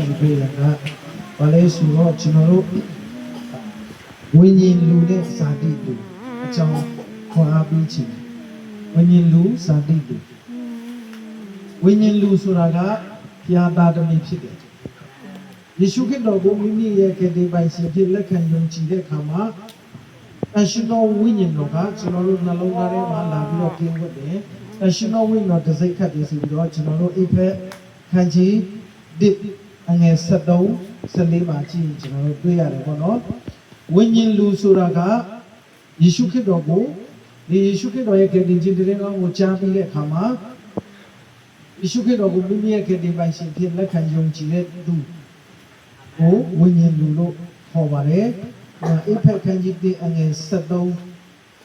ဒီပြေရတာဘာလဲဆိုတော့ကျွန်တော်တို့ဝိညာဉ်လူနဲ့ဇာတိလူအကြောင်းခွန်အားပေးခြင်းဝိညာဉ်လူဇာတိလူဝိညာဉ်လူဆိုတာကဘုရားသားသမီးဖြစ်တယ်ယေရှုခရစ်တော်ကိုမိမိရဲ့ကယ်တင်ပိုင်ရှင်ဖြစ်လက်ခံယုံကြည်တဲ့အခါမှာအရှင်တော်ဝိညာဉ်တော်ကကျွန်တော်တို့နှလုံးသားထဲမှာလာပြီးတော့ကျင်းဝတ်တယ်အရှင်တော်ဝိညာဉ်တော်တစ်စိတ်ခတ်ပြီးဆိုပြီးတော့ကျွန်တော်တို့အိဖက်ခန်းကြီးတစ်အငယ်73 14မှာကြည့်ကျွန်တော်တို့တွေ့ရတယ်ပေါ့နော်ဝိညာဉ်လူဆိုတာကယေရှုခရစ်တော်ကိုဒီယေရှုခရစ်တော်ရဲ့ကယ်တင်ခြင်းတည်င်းကောင်းကိုကြားပြီးတဲ့အခါမှာယေရှုခရစ်တော်ကိုမိမိရဲ့ကယ်တင်ပိုင်ရှင်ဖြစ်လက်ခံယုံကြည်တဲ့သူကိုဝိညာဉ်လူလို့ခေါ်ပါတယ်အိဖက်ခန်းကြီးတစ်အငယ်73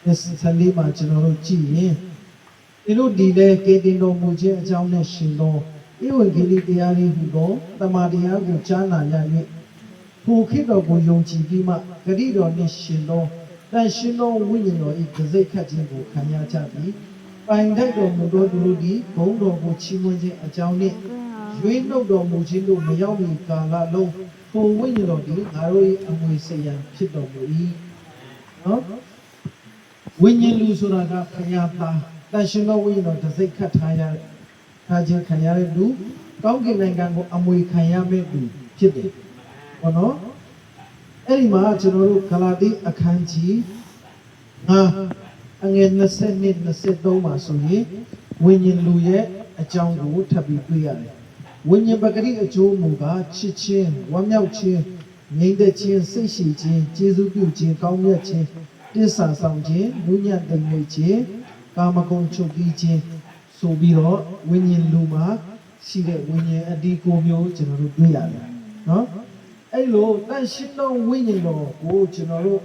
14မှာကျွန်တော်တို့ကြည့်ရင်ဒီလိုဒီလေကယ်တင်တော်မူခြင်းအကြောင်းနဲ့ရှင်တော်ဧဝံဂေလိတရားလေးဟူသောတမန်တရားကိုကြားနာရ၍ကိုခရစ်တော်ကိုယုံကြည်ပြီးမှဂတိတော်နှင့်ရှင်တော်တန်ရှင်တော်ဝိညာဉ်တော်၏ဒစိတ်ခတ်ခြင်းကိုခံရကြသည်ပိုင်ထိုက်တော်မူသောသူတို့သည်ဘုန်းတော်ကိုချီးမွမ်းခြင်းအကြောင်းနှင့်ရွေးနှုတ်တော်မူခြင်းတို့မရောက်မီကာလလုံးကိုဝိညာဉ်တော်သည်ငါတို့၏အမွေစရန်ဖြစ်တော်မူ၏နော်ဝိညာဉ်လူဆိုတာကဘုရားသားတန်ရှင်တော်ဝိညာဉ်တော်ဒစိတ်ခတ်ထားခြင်းခံရတဲ့လူကောင်းကင်နိုင်ငံကိုအမွေခံရမယ့်သူဖြစ်တယ်။ဟုတ်နော်။အဲ့ဒီမှာကျွန်တော်တို့ဂလာတိအခန်းကြီးအငယ်20 23မှာဆိုရင်ဝိညာဉ်လူရဲ့အကြောင်းကိုထပ်ပြီးတွေ့ရတယ်။ဝိညာဉ်ပဂတိအကျိုးမူကားချစ်ခြင်းဝမ်းမြောက်ခြင်းငြိမ်သက်ခြင်းစိတ်ရှိခြင်းကျေးဇူးပြုခြင်းကောင်းမြတ်ခြင်းတစ္ဆာဆောင်ခြင်းလူညံ့သိမ့်မိခြင်းကာမဂုဏ်ချုပ်ပြီးခြင်းဆိုပြီးတော့ဝိညာဉ်လူမှာရှိတဲ့ဝိညာဉ်အဒီကိုမျိုးကျွန်တော်တို့တွေ့ရတယ်နော်အဲ့လိုတန်ရှင်းသောဝိညာဉ်တော်ကိုကျွန်တော်တို့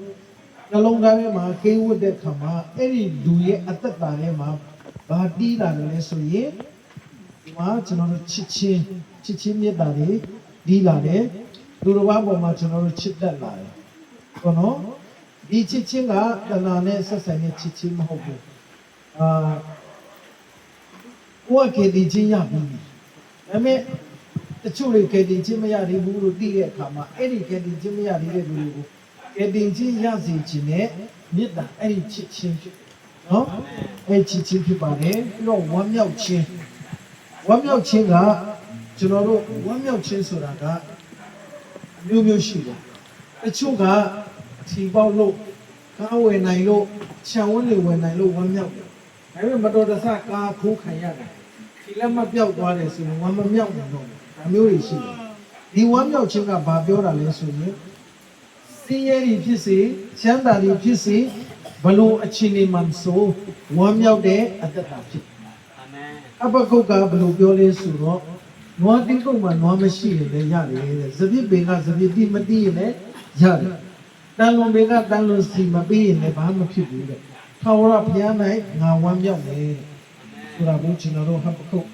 နှလုံးသားထဲမှာကိန်းဝတ်တဲ့ခါမှာအဲ့ဒီလူရဲ့အသက်တာထဲမှာဘာတီးလာတယ်လဲဆိုရင်ဒီမှာကျွန်တော်တို့ချစ်ချင်းမြတ်တာတွေဒီလာတယ်လူတော်ဘာပေါ်မှာကျွန်တော်တို့ချစ်တတ်လာတယ်ဟုတ်နော်ဒီချစ်ချင်းကတဏှာနဲ့ဆက်ဆံတဲ့ချစ်ချင်းမဟုတ်ဘူးကိုယ်ကတည်ခြင်းရပြီဒါပေမဲ့တချို့တွေကတည်ခြင်းမရသေးဘူးလို့သိတဲ့အခါမှာအဲ့ဒီကတည်ခြင်းမရသေးတဲ့လူတွေကိုကတည်ခြင်းရစေခြင်းနဲ့မေတ္တာအဲ့ဒီချစ်ချင်းဖြစ်နော်အဲ့ချစ်ချင်းဖြစ်ပါတယ်ပြီးတော့ဝမ်းမြောက်ခြင်းကကျွန်တော်တို့ဝမ်းမြောက်ခြင်းဆိုတာကမျိုးမျိုးရှိတယ်တချို့ကထီပေါက်လို့ကားဝယ်နိုင်လို့ခြံဝန်းတွေဝယ်နိုင်လို့ဝမ်းမြောက်တယ်ဒါပေမဲ့မတော်တဆကားခိုးခံရတယ်ဒီလက်မပြောက်သွားတယ်ဆိုရင်ဝမ်းမမြောက်နိုင်တော့ဘူးဒါမျိုးတွေရှိတယ်ဒီဝမ်းမြောက်ခြင်းကဘာပြောတာလဲဆိုရင်စင်းရဲတွေဖြစ်စေချမ်းသာတွေဖြစ်စေဘလို့အခြေအနေမှဆိုဝမ်းမြောက်တဲ့အတ္တတာဖြစ်အာမင်အဘကုတ်ကဘလို့ပြောလဲဆိုတော့နွားတိကုတ်မှာနွားမရှိရင်လည်းရတယ်တဲ့စပြစ်ပင်ကစပြစ်တိမတိရင်လည်းရတယ်တန်လွန်ပင်ကတန်လွန်စီမပြီးရင်လည်းဘာမှမဖြစ်ဘူးတဲ့ထာဝရဘုရား၌ငါဝမ်းမြောက်တယ်ဆိုတာကိုကျွန်တော်တို့ဟပ်ခုတ်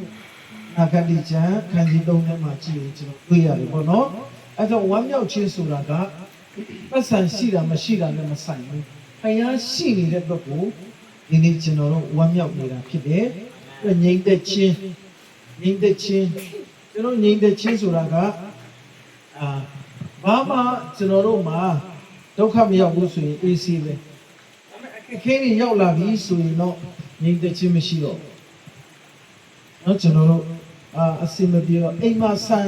နာဂတိချံခန်းကြီး3ထဲမှာကြည့်ရင်ကျွန်တော်တွေ့ရတယ်ပေါ့နော်အဲဒါဝမ်းမြောက်ခြင်းဆိုတာကပတ်စံရှိတာမရှိတာလည်းမဆိုင်ဘူးဘုရားရှိနေတဲ့ဘက်ကိုဒီနေ့ကျွန်တော်တို့ဝမ်းမြောက်နေတာဖြစ်တယ်ငြိမ်သက်ခြင်းကျွန်တော်ငြိမ်သက်ခြင်းဆိုတာကဘာမှကျွန်တော်တို့မှာဒုက္ခမရောက်ဘူးဆိုရင်အေးဆေးပဲအခင်းတွေရောက်လာပြီဆိုရင်တော့ငြိမ်သက်ခြင်းမရှိတော့နော်ကျွန်တော်တို့အစင်မပြေတော့အိမ်မှာဆန်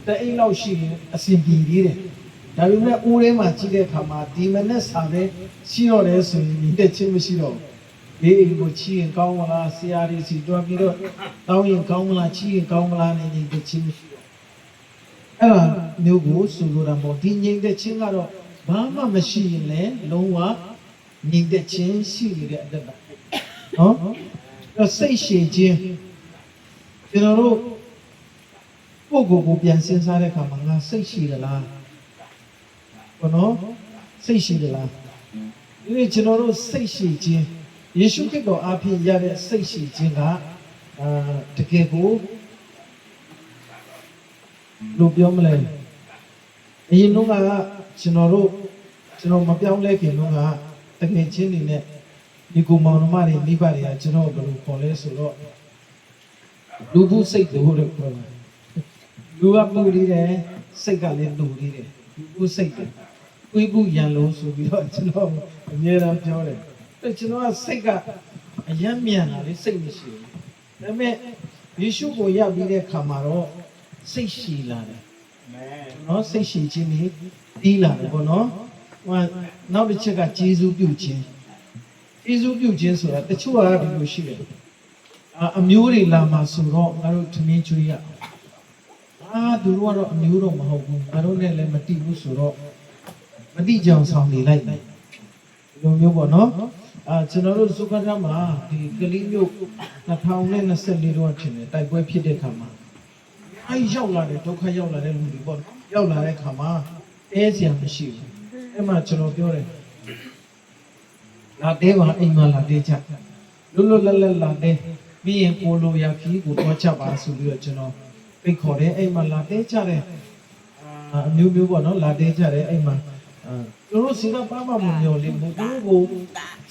တအိမ်လောက်ရှိရင်အစင်ပြေသေးတယ်ဒါပေမဲ့အိုးထဲမှာကြီးတဲ့အခါမှာဒီမနဲ့ဆန်တဲ့ရှိတော့တယ်ဆိုရင်ငြိမ်သက်ခြင်းမရှိတော့ဒီအိမ်ကိုချီရင်ကောင်းမလားဆရာကြီးစီတွားပြီးတော့တောင်းရင်ကောင်းမလားချီရင်ကောင်းမလားနေငြိမ်သက်ခြင်းမရှိတော့အဲ့ဒါမျိုးကိုဆိုလိုတာမဟုတ်ဒီငြိမ်သက်ခြင်းကတော့ဘာမှမရှိရင်လည်းလုံးဝငြိမ်သက်ခြင်းရှိနေတဲ့အတ္တနော်စိတ်ရှည်ခြင်းကျွန်တော်တို့ပုဂ္ဂိုလ်ကိုပြန်စဉ်းစားတဲ့အခါမှာငါစိတ်ရှိသလားဘောနော်စိတ်ရှိသလားဒီကျွန်တော်တို့စိတ်ရှိခြင်းယေရှုခရစ်တော်အားဖြင့်ရတဲ့စိတ်ရှိခြင်းကတကယ်ကိုလို့ပြောမလဲအရင်တော့ကကျွန်တော်မပြောင်းလဲခင်တော့ကတကယ်ချင်းနေနဲ့ဒီကိုမောင်နှမတွေမိဘတွေကကျွန်တော်ဘယ်လိုခေါ်လဲဆိုတော့လူဘူးစိတ်တို့လို့ခေါ်တယ် လူကပူနေတယ်စိတ်ကလည်းတူနေတယ်လူစိတ်တယ်တွေးဘူးရန်လို့ဆိုပြီးတော့ကျွန်တော်အမြဲတမ်းပြောတယ်ကျွန်တော်ကစိတ်ကအယံမြန်လာလေစိတ်မရှိဘူးဒါပေမဲ့ယေရှုကိုရောက်ပြီးတဲ့ခါမှာတော့စိတ်ရှည်လာတယ်နော်စိတ်ရှည်ခြင်းนี่တီးလာတယ်ပေါ့နော်ဟိုနောက်တစ်ချက်ကဂျေဇုပြုခြင်းဆိုတာတချို့ကဒီလိုရှိတယ်အမျိုးတွေလာမှာဆိုတော့ငါတို့သမင်းကျွေးရသူတို့ကတော့အမျိုးတော့မဟုတ်ဘူးငါတို့နဲ့လည်းမတိဘူးဆိုတော့မတိကြအောင်ဆောင်နေလိုက်တယ်ဒီလိုမျိုးပေါ့နော်ကျွန်တော်တို့စုခထမှာဒီကလေးမျိုး2024တော့ထင်တယ်တိုက်ပွဲဖြစ်တဲ့ခါမှာရောက်လာတဲ့ဒုက္ခရောက်လာတဲ့လူတွေပေါ့ရောက်လာတဲ့ခါမှာအဲစရာမရှိဘူးအဲ့မှာကျွန်တော်ပြောတယ်လာတဲ့ပါအိမ်မှာလာတဲ့ချက်လွတ်လပ်လာတဲ့ပြီးရင်ပိုလိုရခီးကိုတော့ချက်ပါဆိုပြီးတော့ကျွန်တော်ဖိတ်ခေါ်တယ်အိမ်မှာလာတဲ့ချက်တဲ့အမျိုးမျိုးပေါ့နော်လာတဲ့ချက်တဲ့အိမ်မှာသူတို့စီကပါမမမျော်လင့်ဘူးသူတို့ကို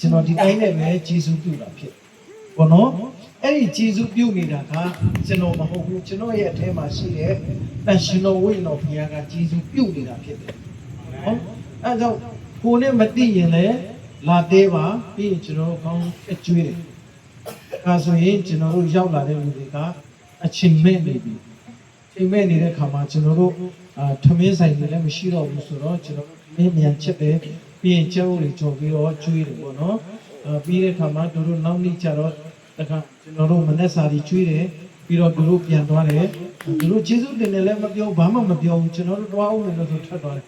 ကျွန်တော်ဒီတိုင်းနဲ့ပဲဂျေဇုပြုတာဖြစ်ဘောနော်အဲ့ဒီဂျေဇုပြုနေတာကကျွန်တော်မဟုတ်ဘူးကျွန်တော်ရဲ့အထဲမှာရှိတဲ့တန်ရှင်တော်ဝိညာဉ်တော်ဘုရားကဂျေဇုပြုနေတာဖြစ်တယ်နော်အဲကြောင့်ကိုနဲ့မသိရင်လည်းလာသေးပါပြီးရင်ကျွန်တော်တို့ကောင်းအကျွေးတယ်ဒါဆိုရင်ကျွန်တော်တို့ရောက်လာတဲ့လူတွေကအချိန်မဲ့နေပြီချိန်မဲ့နေတဲ့ခါမှာကျွန်တော်တို့ထမင်းဆိုင်တွေလည်းမရှိတော့ဘူးဆိုတော့ကျွန်တော်မင်းမြန်ချက်တယ်ပြီးရင်ကျုပ်တွေကြော်ပြီးတော့ကျွေးတယ်ပေါ့နော်ပြီးတဲ့ခါမှာတို့နောက်နေ့ကျတော့တခါကျွန်တော်တို့မနက်စာတွေကျွေးတယ်ပြီးတော့တို့ပြန်သွားတယ်တို့ကျေးဇူးတင်တယ်လည်းမပြောဘာမှမပြောဘူးကျွန်တော်တို့တွားအောင်လို့ဆိုထွက်သွားတယ်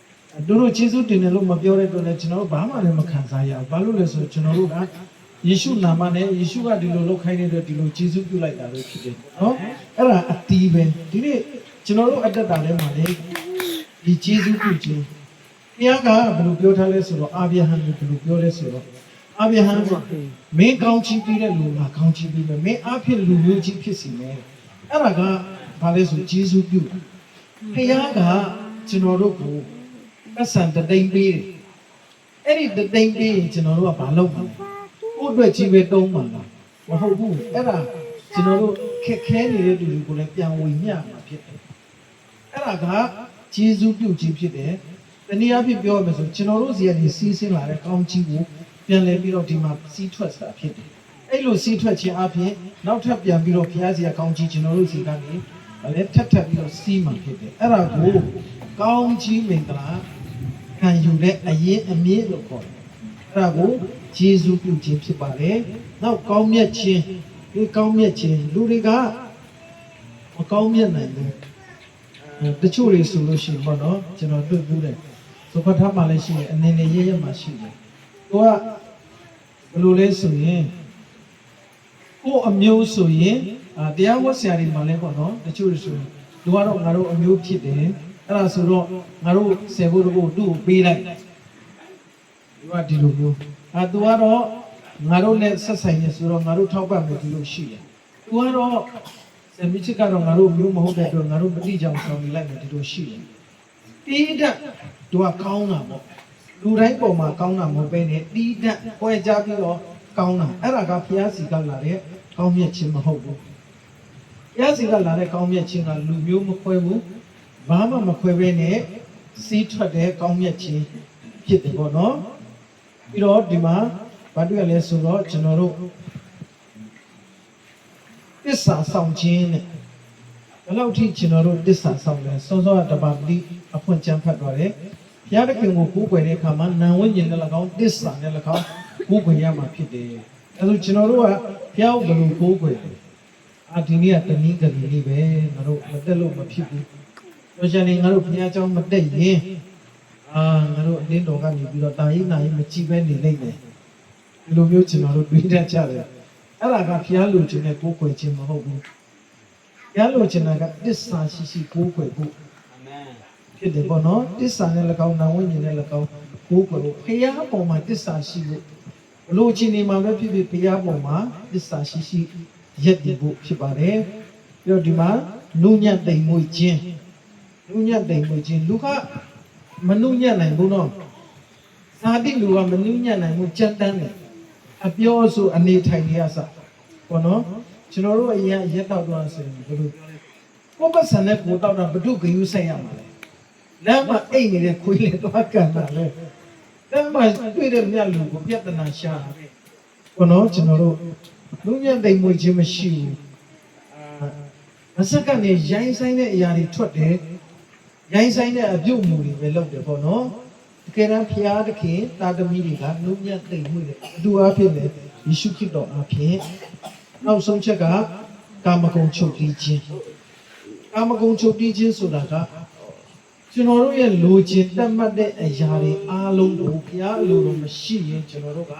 တို့ကျေးဇူးတင်တယ်လို့မပြောတဲ့အတွက်လည်းကျွန်တော်တို့ဘာမှလည်းမခံစားရဘူးဘာလို့လဲဆိုကျွန်တော်တို့ကယေရှုနာမနဲ့ယေရှုကဒီလိုလုပ်ခိုင်းတဲ့အတွက်ဒီလိုကျေးဇူးပြုလိုက်တာလို့ဖြစ်တယ်နော်အဲ့ဒါအတီးပဲဒီနေ့ကျွန်တော်တို့အတ္တတာထဲမှာလေဒီကျေးဇူးပြုခြင်းဘုရားကဘယ်လိုပြောထားလဲဆိုတော့အာဗြဟံကိုဘယ်လိုပြောလဲဆိုတော့အာဗြဟံကမင်းကောင်းချီးပေးတဲ့လူကကောင်းချီးပေးမယ်မင်းအားဖြင့်လူမျိုးကြီးဖြစ်စီမယ်အဲ့ဒါကဘာလဲဆိုကျေးဇူးပြုဘုရားကကျွန်တော်တို့ကိုပတ်စံတသိမ့်ပေးတယ်အဲ့ဒီတသိမ့်ပေးရင်ကျွန်တော်တို့ကဘာလုပ်မလဲကိုယ့်အတွက်ကြီးပဲတုံးမှာလားမဟုတ်ဘူးအဲ့ဒါကျွန်တော်တို့ခက်ခဲနေတဲ့လူတွေကိုလည်းပြန်ဝေမျှမှာဖြစ်တယ်အဲ့ဒါကကျေးဇူးပြုခြင်းဖြစ်တယ်တနည်းအားဖြင့်ပြောရမယ်ဆိုကျွန်တော်တို့စီကနေစီးဆင်းလာတဲ့ကောင်းချီးကိုပြန်လဲပြီးတော့ဒီမှာစီးထွက်တာဖြစ်တယ်အဲ့လိုစီးထွက်ခြင်းအပြင်နောက်ထပ်ပြန်ပြီးတော့ဘုရားစီကကောင်းချီးကျွန်တော်တို့စီကနေလည်းထပ်ပြီးတော့စီးမှာဖြစ်တယ်အဲ့ဒါကိုကောင်းချီးမင်္ဂလာခံယူတဲ့အရင်အမြင့်လို့ခေါ်တယ်အဲ့ဒါကိုယေရှုပြုခြင်းဖြစ်ပါတယ်နောက်ကောင်းမြတ်ခြင်းဒီကောင်းမြတ်ခြင်းလူတွေကမကောင်းမြတ်နိုင်ဘူးတချို့တွေဆိုလို့ရှိရင်ပေါ့နော်ကျွန်တော်တွေ့ဘူးတယ်သုခထမှာလည်းရှိတယ်အနေနဲ့ရရမှာရှိတယ်ကိုကဘယ်လိုလဲဆိုရင်ကိုအမျိုးဆိုရင်တရားဝတ်ဆရာတွေမှာလည်းပေါ့နော်တချို့တွေဆိုရင်သူကတော့ငါတို့အမျိုးဖြစ်တယ်အဲ့ဒါဆိုတော့ငါတို့ဆယ်ဖို့တကူသူ့ကိုပေးလိုက်သူကဒီလိုမျိုးသူကတော့ငါတို့နဲ့ဆက်ဆိုင်နေဆိုတော့ငါတို့ထောက်ပံ့မယ်ဒီလိုရှိတယ်သူကတော့ဆယ်မိချစ်ကတော့ငါတို့မျိုးမဟုတ်တဲ့အတွက်ငါတို့မတိကြအောင်ဆောင်နေလိုက်မယ်ဒီလိုရှိတယ်တီးတက်သူကကောင်းတာပေါ့လူတိုင်းပုံမှာကောင်းတာမဟုတ်ပဲနဲ့တီးတက်ပွဲကြပြီးတော့ကောင်းတာအဲ့ဒါကဘုရားစီကလာတဲ့ကောင်းမြတ်ခြင်းမဟုတ်ဘူးဘုရားစီကလာတဲ့ကောင်းမြတ်ခြင်းကလူမျိုးမခွဲဘူးဘာမှမခွဲဘဲနဲ့စီးထွက်တဲ့ကောင်းမြတ်ခြင်းဖြစ်တယ်ပေါ့နော်ပြီးတော့ဒီမှာဘာတွေ့ရလဲဆိုတော့ကျွန်တော်တို့တစ္ဆာဆောင်ခြင်းနဲ့ဘယ်လောက်ထိကျွန်တော်တို့တစ္ဆာဆောင်လဲစောစောတပါတိအဖွင့်ကျမ်းဖတ်သွားတယ်ဘုရားသခင်ကိုကိုးကွယ်တဲ့အခါမှာနာဝိညာဉ်နဲ့၎င်းတစ္ဆာနဲ့၎င်းကိုးကွယ်ရမှာဖြစ်တယ်အဲဆိုကျွန်တော်တို့ကဘုရားကိုဘယ်လိုကိုးကွယ်လဲဒီနေ့ကတနည်းကလေးပဲငါတို့မတက်လို့မဖြစ်ဘူးဆိုချင်ရင်ငါတို့ဘုရားကျောင်းမတက်ရင်ငါတို့အတင်းတော်ကနေပြီးတော့တာရင်နာရင်မကြည့်ပဲနေနိုင်တယ်ဒီလိုမျိုးကျွန်တော်တို့တွေးတတ်ကြတယ်အဲ့ဒါကဘုရားလိုချင်တဲ့ကိုးကွယ်ခြင်းမဟုတ်ဘူးဘုရားလိုချင်တာကတစ္ဆာရှိရှိကိုးကွယ်ဖို့အာမင်ဖြစ်တယ်ပေါ့နော်တစ္ဆာနဲ့၎င်းနာဝိညာဉ်နဲ့၎င်းကိုးကွယ်ဖို့ဘုရားပေါ်မှာတစ္ဆာရှိဖို့ဘလို့ချင်းနေမှာပဲဖြစ်ဖြစ်ဘုရားပေါ်မှာတစ္ဆာရှိရှိရက်တည်ဖို့ဖြစ်ပါတယ်ပြီးတော့ဒီမှာနုညံ့တိမ်မွေ့ခြင်းနုညံ့တိမ်မွေ့ခြင်းလူကမနုညံ့နိုင်ဘူးနော်ဇာတိလူကမနုညံ့နိုင်ဘူးကြက်တန်းတယ်အပြောဆိုအနေထိုင်နေရစပေါ့နော်ကျွန်တော်တို့အရင်ရက်တော့ဆိုရင်ဘယ်လိုပြောလဲ ကိုပတ်စံနဲ့ကိုတောက်တာဘု து ဂယူဆိုင်ရမှာလေလမ်းမှာအိတ်နေတဲ့ခွေးလေးသွားကန်တာလေလမ်းမှာတွေ့တဲ့မြတ်လူကိုပြဿနာရှာတယ်ဘောနော်ကျွန်တော်တို့လူညံ့တိမ်မွေခြင်းမရှိဘူးမစက်ကနေရိုင်းဆိုင်တဲ့အရာတွေထွက်တယ်ရိုင်းဆိုင်တဲ့အပြုတ်မှုတွေပဲလုပ်တယ်ပေါ့နော်တကယ်တမ်းဖျားသခင်တာသမီတွေကလူညံ့တိမ်မွေတယ်အတူအားဖြင့်လေယေရှုခရစ်တော်အားဖြင့်နောက်ဆုံးချက်ကကာမဂုဏ်ချုပ်တီးခြင်းကာမဂုဏ်ချုပ်တီးခြင်းဆိုတာကကျွန်တော်တို့ရဲ့လိုချင်တတ်မှတ်တဲ့အရာတွေအားလုံးကိုဘုရားအလိုတော်မရှိရင်ကျွန်တော်တို့က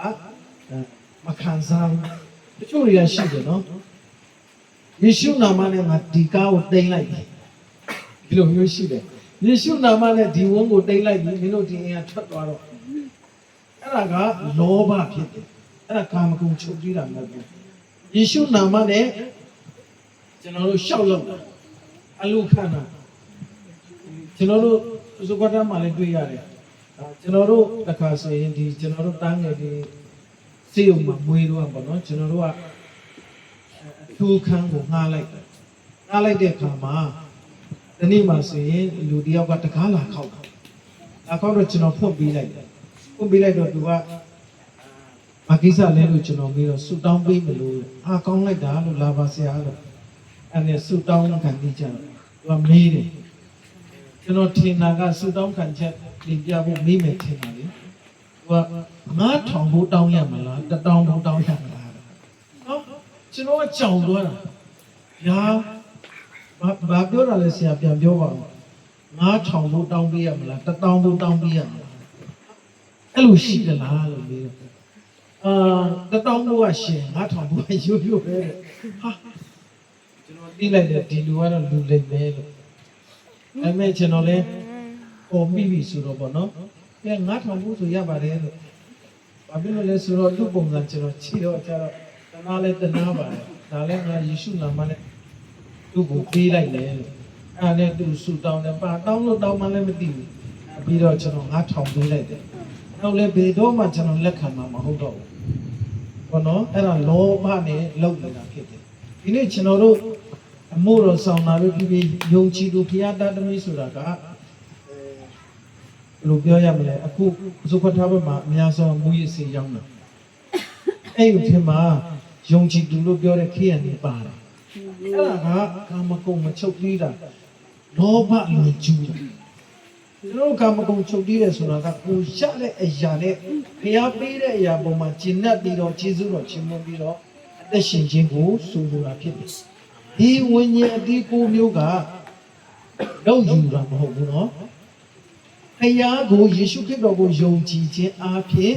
မခံစားဘူးတချို့တွေကရှိတယ်နော်ယေရှုနာမနဲ့ငါဒီကားကိုတိမ့်လိုက်ပြီဒီလိုမျိုးရှိတယ်ယေရှုနာမနဲ့ဒီဝန်းကိုတိမ့်လိုက်ပြီမင်းတို့ဒီအိမ်ကထွက်သွားတော့အဲ့ဒါကလောဘဖြစ်တယ်အဲ့ဒါကာမဂုဏ်ချုပ်တီးတာမဟုတ်ဘူးယေရှုနာမနဲ့ကျွန်တော်တို့ရှောက်လောက်တာအလုခန္ဓာကျွန်တော်တို့သုခတမှာလည်းတွေ့ရတယ်ကျွန်တော်တို့တစ်ခါဆိုရင်ဒီကျွန်တော်တို့တန်းငယ်ဒီစေုံမှာမွေးတော့ပေါ့နော်ကျွန်တော်တို့ကထူခန်းကိုငှားလိုက်တဲ့အခါမှာဒီနေ့မှဆိုရင်လူတယောက်ကတကားလာခောက်တာလာခောက်တော့ကျွန်တော်ဖွင့်ပေးလိုက်တယ်ဖွင့်ပေးလိုက်တော့သူကဘာကိစ္စလဲလို့ကျွန်တော်ပြီးတော့ဆူတောင်းပေးမလို့ကောင်းလိုက်တာလို့လာပါဆရာလို့အဲ့ဒါဆူတောင်းခံပြီးကြတော့သူကမေးတယ်ကျွန်တော်ထင်တာကဆူတောင်းခံချက်ပြင်ပြဖို့မေးမယ်ထင်တာလေသူက9000ဘိုးတောင်းရမလား1000ဘိုးတောင်းရမလားနော်ကျွန်တော်ကကြောင်သွားတာညာဘာပြောတာလဲဆရာပြန်ပြောပါဦး9000ဘိုးတောင်းပေးရမလား1000ဘိုးတောင်းပေးရမလားအဲ့လိုရှိသလားလို့မေးတယ်1000ဘိုးကရှင်9000ဘိုးကရိုးရိုးပဲဟာကျွန်တော်သိလိုက်တယ်ဒီလူကတော့လူလိမ့်မယ်လို့အဲ့မဲ့ကျွန်တော်လည်းဟိုမိပြီဆိုတော့ပေါ့နော်အဲ9000ဘိုးဆိုရပါတယ်လို့ဘာဖြစ်လို့လဲဆိုတော့သူ့ပုံစံကျွန်တော်ခြေတော့ကျတော့တနာလဲတနာပါတယ်ဒါလည်းငါယေရှုနာမနဲ့သူ့ကိုပေးလိုက်တယ်လို့အဲ့နဲ့သူဆူတောင်းတယ်ပါတောင်းလို့တောင်းမှလည်းမသိဘူးပြီးတော့ကျွန်တော်9000ပေးလိုက်တယ်နောက်လည်းဘယ်တော့မှကျွန်တော်လက်ခံမှာမဟုတ်တော့ဘူးဘောနော်အဲ့ဒါလောဘနဲ့လောက်နေတာဖြစ်တယ်ဒီနေ့ကျွန်တော်တို့အမှုတော်ဆောင်တာပဲဖြစ်ဖြစ်ယုံကြည်သူဘုရားသားသမီးဆိုတာကဘယ်လိုပြောရမလဲအခုသုခထားဘက်မှာအများဆုံးမူရစီရောက်တာအဲ့ဒီထင်မှာယုံကြည်သူလို့ပြောတဲ့ခေတ်ကနေပါတယ်အဲ့ဒါကကာမဂုဏ်မချုပ်သေးတာလောဘလွန်ကျူးတာကျွန်တော်ကာမဂုဏ်ချုပ်သေးတယ်ဆိုတာကကိုရတဲ့အရာနဲ့ဘုရားပေးတဲ့အရာပေါ်မှာကျင့်တတ်ပြီးတော့ကျေးဇူးတော်ချီးမွမ်းပြီးတော့အသက်ရှင်ခြင်းကိုဆိုလိုတာဖြစ်တယ်ဒီဝိညာဉ်အတိကိုမျိုးကတော့ယူတာမဟုတ်ဘူးနော်ဘုရားကိုယေရှုခရစ်တော်ကိုယုံကြည်ခြင်းအားဖြင့်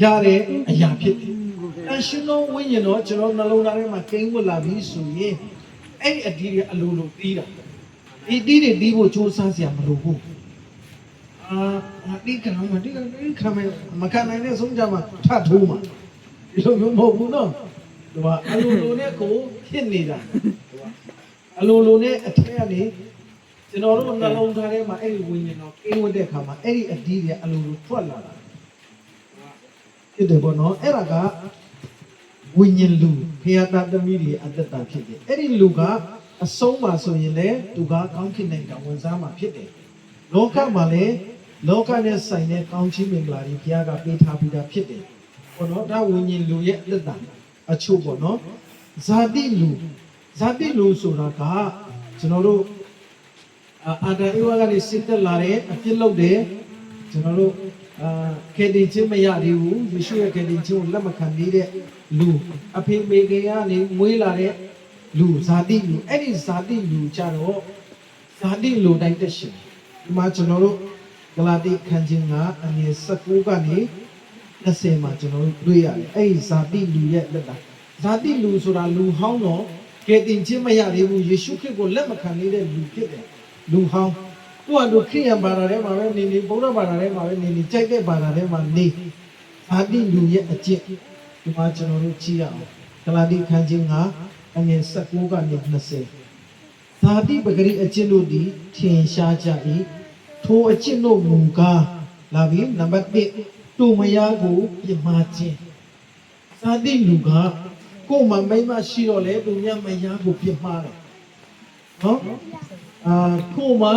ရတဲ့အရာဖြစ်တယ်။အရှင်တော်ဝိညာဉ်တော်ကျွန်တော်နှလုံးသားထဲမှာကိန်းဝတ်လာပြီးဆိုရင်အဲ့ဒီအတီးတွေအလိုလိုတီးတာ။ဒီတီးတွေတီးဖို့စူးစမ်းစရာမလိုဘူး။တီးခံမှာတီးခံမယ်မခံနိုင်တဲ့ဆုံးကြမှာထထိုးမှာဒီလိုမျိုးမဟုတ်ဘူးနော်။ဒီမှာအလိုလိုနဲ့ကိုဖြစ်နေတာ။အလိုလိုနဲ့အထက်ကနေကျွန်တော်တို့နှလုံးသားထဲမှာအဲ့ဒီဝိညာဉ်တော်ကိန်းဝတ်တဲ့အခါမှာအဲ့ဒီအတီးတွေအလိုလိုထွက်လာတာဖြစ်တယ်ပေါ့နော်အဲ့ဒါကဝိညာဉ်လူဖျားသားသမီးတွေအသက်တာဖြစ်တယ်အဲ့ဒီလူကအဆုံးမှာဆိုရင်လည်းသူကကောင်းကင်နိုင်ငံဝင်စားမှာဖြစ်တယ်လောကမှာလည်းလောကနဲ့ဆိုင်တဲ့ကောင်းချီးမင်္ဂလာတွေဘုရားကပေးထားပြီးသားဖြစ်တယ်ပေါ့နော်ဒါဝိညာဉ်လူရဲ့အသက်တာအချို့ပေါ့နော်ဇာတိလူဆိုတာကကျွန်တော်တို့အာဒံဧဝကနေစစ်တက်လာတဲ့အပြစ်လုပ်တယ်ကျွန်တော်တို့ခေတ္တချင်းမရသေးဘူးယေရှုရဲ့ခေတ္တချင်းကိုလက်မခံသေးတဲ့လူအဖေမေခင်ကနေမွေးလာတဲ့လူဇာတိလူအဲ့ဒီဇာတိလူကြတော့ဇာတိလူတိုင်းတက်ရှင်ဒီမှာကျွန်တော်တို့ဂလာတိခန်းချင်းကအငယ်19ကနေ20မှာကျွန်တော်တို့တွေ့ရတယ်အဲ့ဒီဇာတိလူရဲ့လက်တာဇာတိလူဆိုတာလူဟောင်းတော့ခေတ္တချင်းမရသေးဘူးယေရှုခရစ်ကိုလက်မခံသေးတဲ့လူဖြစ်တယ်လူဟောင်းသူကတို့ခရိယံဘာသာထဲမှာပဲနေဗုဒ္ဓဘာသာထဲမှာပဲနေကြိုက်တဲ့ဘာသာထဲမှာနေဇာတိလူရဲ့အကျင့်ဒီမှာကျွန်တော်တို့ကြည့်ရအောင်ဂလာတိခန်းချင်းကအငယ်19ကနေ20ဇာတိပဂရိအကျင့်တို့သည်ထင်ရှားကြ၏ထိုအကျင့်တို့မူကားလာပြီနံပါတ်1တူမယားကိုပြမခြင်းဇာတိလူကကိုယ်မှမိမရှိတော့လေသူမြမယားကိုပြမတယ် နော်ခိုးမှာ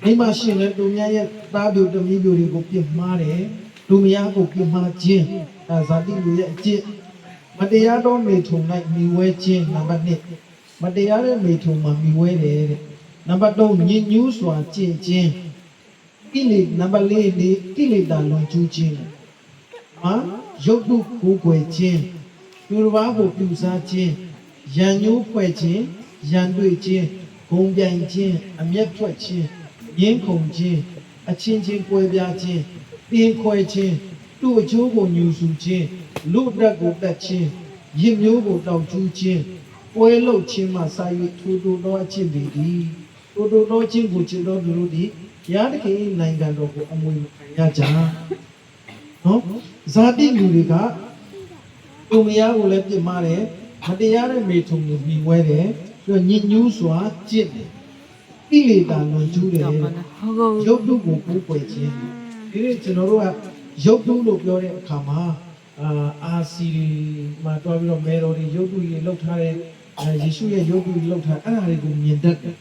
မိမရှိလဲသူများရဲ့သားပြူတမီးပြူတွေကိုပြစ်မှားတယ်လူမယားကိုပြစ်မှားခြင်းဇာတိလူရဲ့အကျင့်မတရားသောမိထုံ၌မိဝဲခြင်းနံပါတ်1မတရားတဲ့မိထုံမှာမိဝဲတယ်တဲ့နံပါတ်3ညဉ့်ညူးစွာကျင့်ခြင်းကိလေနံပါတ်4ဒီကိလေသာလွန်ကျူးခြင်းရုပ်တုကိုယ်ွယ်ခြင်းသူတစ်ပါးကိုပြူစားခြင်းရန်ညိုးဖွဲ့ခြင်းရန်တွေ့ခြင်းဂုံပြိုင်ခြင်းအမျက်ထွက်ခြင်းငင်းခုန်ခြင်းအချင်းချင်းကွဲပြားခြင်းတင်းခွဲခြင်းသူ့အကျိုးကိုညှူဆူခြင်းလူတက်ကိုတက်ခြင်းရစ်မျိုးကိုတောက်ကျူးခြင်းပွဲလုတ်ခြင်းမှစာ၍ထိုးထိုးသောအချင်းတွေသည်ထိုးထိုးသောခြင်းကိုချစ်တော်သူတို့သည်ဘုရားသခင်နိုင်ငံတော်ကိုအမွေခံရကြနော်ဇာတိလူတွေကသူမယားကိုလည်းပြစ်မှားတယ်မတရားတဲ့မိထုံကိုပြီးဝဲတယ်ပြီးတော့ညဉ့်ညူးစွာကျင့်တယ်ကိလေသာလွန်ကျူးတယ်ရုပ်တုကိုကိုယ်ွယ်ခြင်းဒီနေ့ကျွန်တော်တို့ကရုပ်တုလို့ပြောတဲ့အခါမှာအာစီမှာတွားပြီးတော့မဲတော်တွေရုပ်တုကြီးလှုပ်ထားတဲ့ယေရှုရဲ့ရုပ်တုကြီးလှုပ်ထားအဲ့ဒါတွေကိုမြင်တတ်တယ်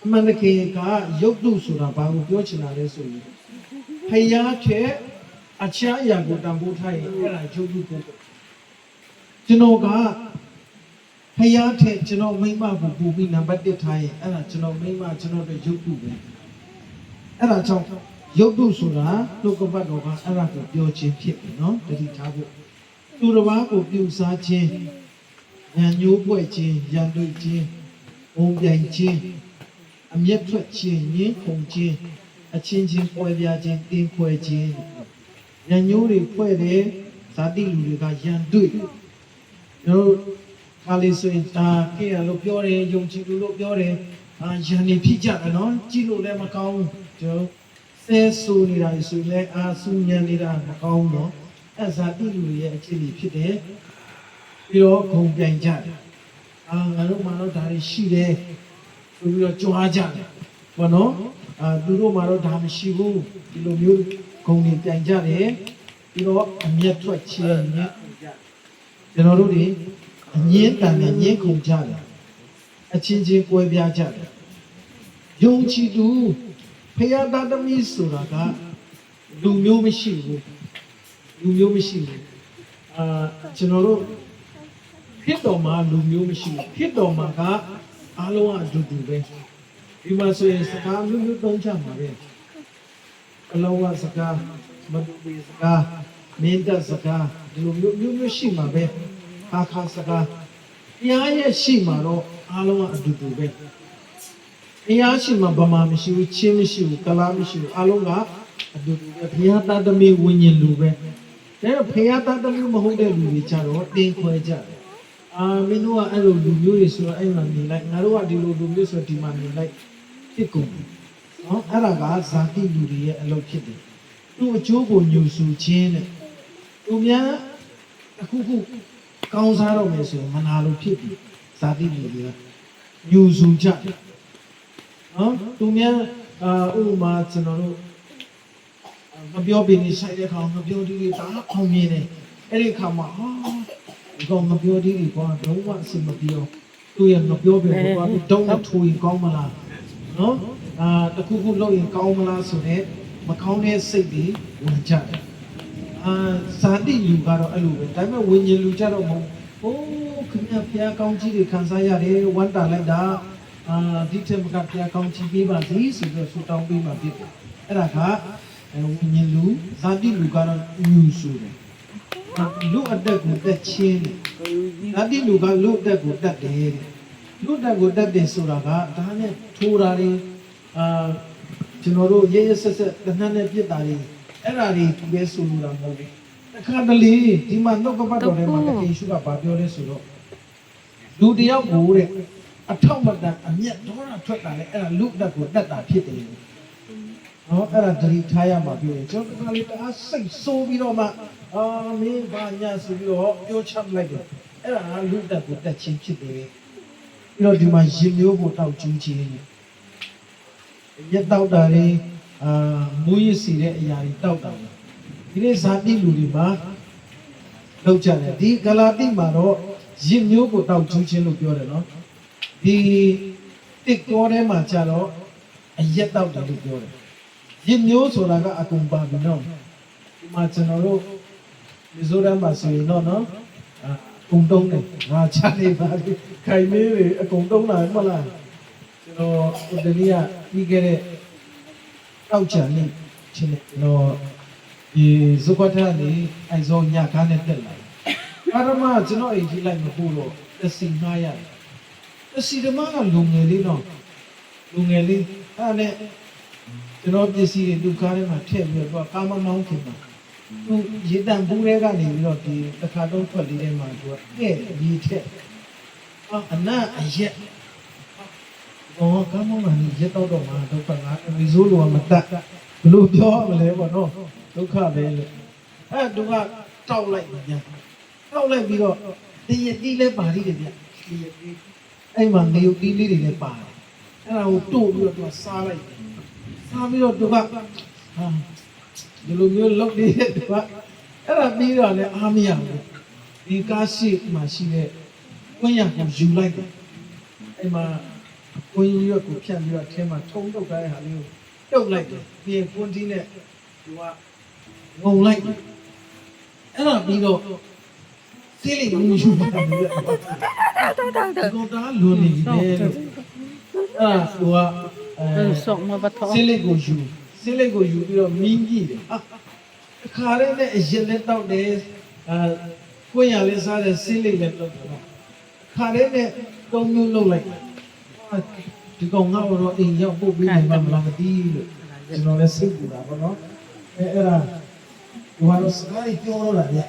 အမှန်တကယ်ကရုပ်တုဆိုတာဘာကိုပြောချင်တာလဲဆိုရင်ဖယားတဲ့အခြားအရာကိုတန်ဖိုးထားရင်အဲ့ဒါရုပ်တုကိုကျွန်တော်ကဖယားတဲ့ကျွန်တော်မိမကိုပူပြီးနံပါတ်1ထားရင်အဲ့ဒါကျွန်တော်မိမကျွန်တော်တို့ရုပ်တုပဲအဲ့ဒါကြောင့်ရုပ်တုဆိုတာနှုတ်ကပတ်တော်ကအဲ့ဒါကိုပြောခြင်းဖြစ်တယ်နော်တတိထားဖို့သူတစ်ပါးကိုပြုစားခြင်းဉာဏ်ညိုးပွက်ခြင်းရန်တွေ့ခြင်းဘုံပြိုင်ခြင်းအမျက်ထွက်ခြင်းငင်းခုန်ခြင်းအချင်းချင်းပွဲပြားခြင်းတင်းခွဲခြင်းဉာဏ်ညိုးတွေဖွဲ့တယ်ဇာတိလူတွေကရန်တွေ့တို့ခါလေးဆိုရင်ခေရလို့ပြောတယ်ယုံကြည်လူလို့ပြောတယ်ရန်နေဖြစ်ကြတယ်နော်ကြည့်လို့လည်းမကောင်းဘူးတို့ဆဲဆူနေတာဆိုရင်လည်းဆူညံနေတာမကောင်းတော့အဲ့ဇာတိလူတွေရဲ့အခြေအနေဖြစ်တယ်ပြီးတော့ဂုံပြိုင်ကြတယ်ငါတို့မှတော့ဒါတွေရှိတယ်ဆိုပြီးတော့ကြွားကြတယ်ဘောနော်သူတို့မှတော့ဒါမရှိဘူးဒီလိုမျိုးဂုံတွေပြိုင်ကြတယ်ပြီးတော့အမျက်ထွက်ခြင်းညက်ကြကျွန်တော်တို့တွေအငင်းတန်နဲ့ညင်းခုန်ကြတယ်အချင်းချင်းကွဲပြားကြတယ်ယုံကြည်သူဖယားသားသမီးဆိုတာကလူမျိုးမရှိဘူးလူမျိုးမရှိဘူးကျွန်တော်တို့ဖြစ်တော်မှာလူမျိုးမရှိဘူးဖြစ်တော်မှာကအားလုံးအတူတူပဲဒီမှာဆိုရင်စကားမျိုးသုံးချမှာပဲအလောဝစကားမတူပေစကားမင်းတပ်စကားဒီလိုမျိုးရှိမှာပဲအခါစကားတရားရဲ့ရှိမှာတော့အားလုံးအတူတူပဲတရားရှိမှာဗမာမရှိဘူးချင်းမရှိဘူးကလားမရှိဘူးအားလုံးကအတူတူပဲဘုရားသားသမီးဝိညာဉ်လူပဲဒါတော့ဘုရားသားသမီးမဟုတ်တဲ့လူတွေကြတော့တင်းခွဲကြတယ်မင်းတို့ကအဲ့လိုလူမျိုးတွေဆိုတော့အဲ့မှာနေလိုက်ငါတို့ကဒီလိုလူမျိုးဆိုဒီမှာနေလိုက်ဖြစ်ကုန်နော်အဲ့ဒါကဇာတိလူတွေရဲ့အလုပ်ဖြစ်တယ်သူ့အကျိုးကိုညှို့ဆူခြင်းတဲ့သူများအခုကောင်းစားတော့မယ်ဆိုရင်မနာလို့ဖြစ်ပြီဇာတိလူတွေကညှို့ဆူကြတယ်နော်သူများဥပမာကျွန်တော်တို့မပြောပြနေဆိုင်တဲ့ခါမပြောဒီတွေဒါအောင်မြင်တယ်အဲ့ဒီခါမှာဒီကောင်မပြောသေးဘူးကွာလုံးဝအဆင်မပြေတော့သူရမပြောပြဘူးကွာတုံးနဲ့ထိုးရင်ကောင်းမလားနော်တခုခုလုပ်ရင်ကောင်းမလားဆိုတော့မကောင်းတဲ့စိတ်တွေဝင်ကြတယ်ဇာတိလူကတော့အဲ့လိုပဲဒါပေမဲ့ဝိညာဉ်လူကြတော့မဟုတ်ခင်ဗျာဖျားကောင်းကြီးတွေခံစားရတယ်ဝမ်းတာလိုက်တာဒီထက်မကဖျားကောင်းကြီးပေးပါစေဆိုတော့ဆူတောင်းပေးမှဖြစ်တယ်အဲ့ဒါကဝိညာဉ်လူဇာတိလူကတော့ညူဆိုတယ်လူအတက်ကိုတက်ချင်းတယ်ဒါတိလူကလူအတက်ကိုတက်တယ်လူအတက်ကိုတက်တယ်ဆိုတာကဒါနဲ့ထိုးတာတွေကျွန်တော်တို့ရဲရဲဆက်ဆက်တဏှာနဲ့ပြစ်တာတွေအဲ့ဒါတွေပဲဆိုလိုတာမဟုတ်ဘူးတခါတလေဒီမှာနှုတ်ကပတ်တော်ထဲမှာတကယ်ရှုကဘာပြောလဲဆိုတော့လူတယောက်ကိုတဲ့အထောက်မတန်အမျက်ဒေါသထွက်တာလေအဲ့ဒါလူအတက်ကိုတက်တာဖြစ်တယ်နော်အဲ့ဒါတတိထားရမှာပြောရင်ကျွန်တော်တခါလေတအားစိတ်ဆိုးပြီးတော့မှမင်းဘာညာဆိုပြီးတော့ပြောချလိုက်တယ်အဲ့ဒါလူတက်ကိုတက်ချင်းဖြစ်တယ်ပြီးတော့ဒီမှာရင်မျိုးကိုတောက်ကျူးခြင်းရက်တောက်တာတွေမူးရစ်စီတဲ့အရာတွေတောက်တာဒီနေ့ဇာတိလူတွေမှာလောက်ကြတယ်ဒီဂလာတိမှာတော့ရင်မျိုးကိုတောက်ကျူးခြင်းလို့ပြောတယ်နော် ဒီတစ်ကောထဲမှာကြတော့အရက်တောက်တယ်လို့ပြောတယ်ရစ်မျိုးဆိုတာကအကုန်ပါပြီနော်ဒီမှာကျွန်တော်တို့မီဇိုရမ်မှာဆိုရင်တော့နော်အကုန်တုံးတယ်ငါချနေပါပြီခိုင်လေးတွေအကုန်တုံးလာမလားကျွန်တော်ဒီနေ့ကပြီးခဲ့တဲ့တောက်ချန်နေချင်းတော့ဒီဇုကွတ်ထားနေအိုင်ဇောညကားနဲ့တက်လာအာရမကျွန်တော်အိမ်ကြီးလိုက်မဖို့တော့တစီငှားရတယ်တစီဓမ္မကလုံငယ်လေးတော့လုံငယ်လေးအဲ့နဲ့ကျွန်တော်ပစ္စည်းတွေလူကားထဲမှာထည့်ပြီးတော့ကားမမောင်းခင်မှာသူရေတံပူးတွေကနေပြီးတော့ဒီတစ်ခါတော့ထွက်လေးထဲမှာသူကတဲ့ဒီထက်အနအရက်ဘောကားမောင်းကနေရက်တော့မှာဒုက္ခငါမီဇိုလိုမတတ်ဘလို့ပြောမလဲပေါ့နော်ဒုက္ခပဲလို့အဲ့သူကတောက်လိုက်ပြန်တောက်လိုက်ပြီးတော့တရတီးလဲပါလိတယ်ဗျတရတီးအဲ့မှာငရုတ်တီးလေးတွေလည်းပါတယ်အဲ့ဒါကိုတို့ပြီးတော့သူကစားလိုက်စားပြီးတော့သူကဒီလိုမျိုးလုပ်နေတဲ့သူကအဲ့ဒါပြီးတော့လည်းအားမရဘူးဒီကားရှိမှရှိတဲ့ကွင်းရကိုယူလိုက်တယ်အဲ့မှာကွင်းရွက်ကိုဖြတ်ပြီးတော့အထဲမှာထုံထုတ်ထားတဲ့ဟာလေးကိုတုတ်လိုက်တယ်ပြီးရင်ကွန်းတီးနဲ့သူကငုံလိုက်အဲ့ဒါပြီးတော့ဆေးလေးကိုယူပါတယ်ဒီကောင်တာလွန်နေတယ်လို့အဲ့ဒါသူကဆေးလေးကိုယူပြီးတော့မင်းကြီးတယ်အခါရဲနဲ့အရင်နဲ့တောက်တယ်ခွင့်ရလဲစားတယ်ဆေးလေးလည်းတောက်တယ်အခါရဲနဲ့တုံးမျိုးလုပ်လိုက်ဒီကောင်ငါ့တော့အိမ်ရောက်ပို့ပြီးနိုင်မှာမလားမသိလို့ကျွန်တော်လည်းစိတ်ပူတာပေါ့နော်အဲ့ဒါဒီမှာတော့စကားကြီးပြောတော့တာဗျ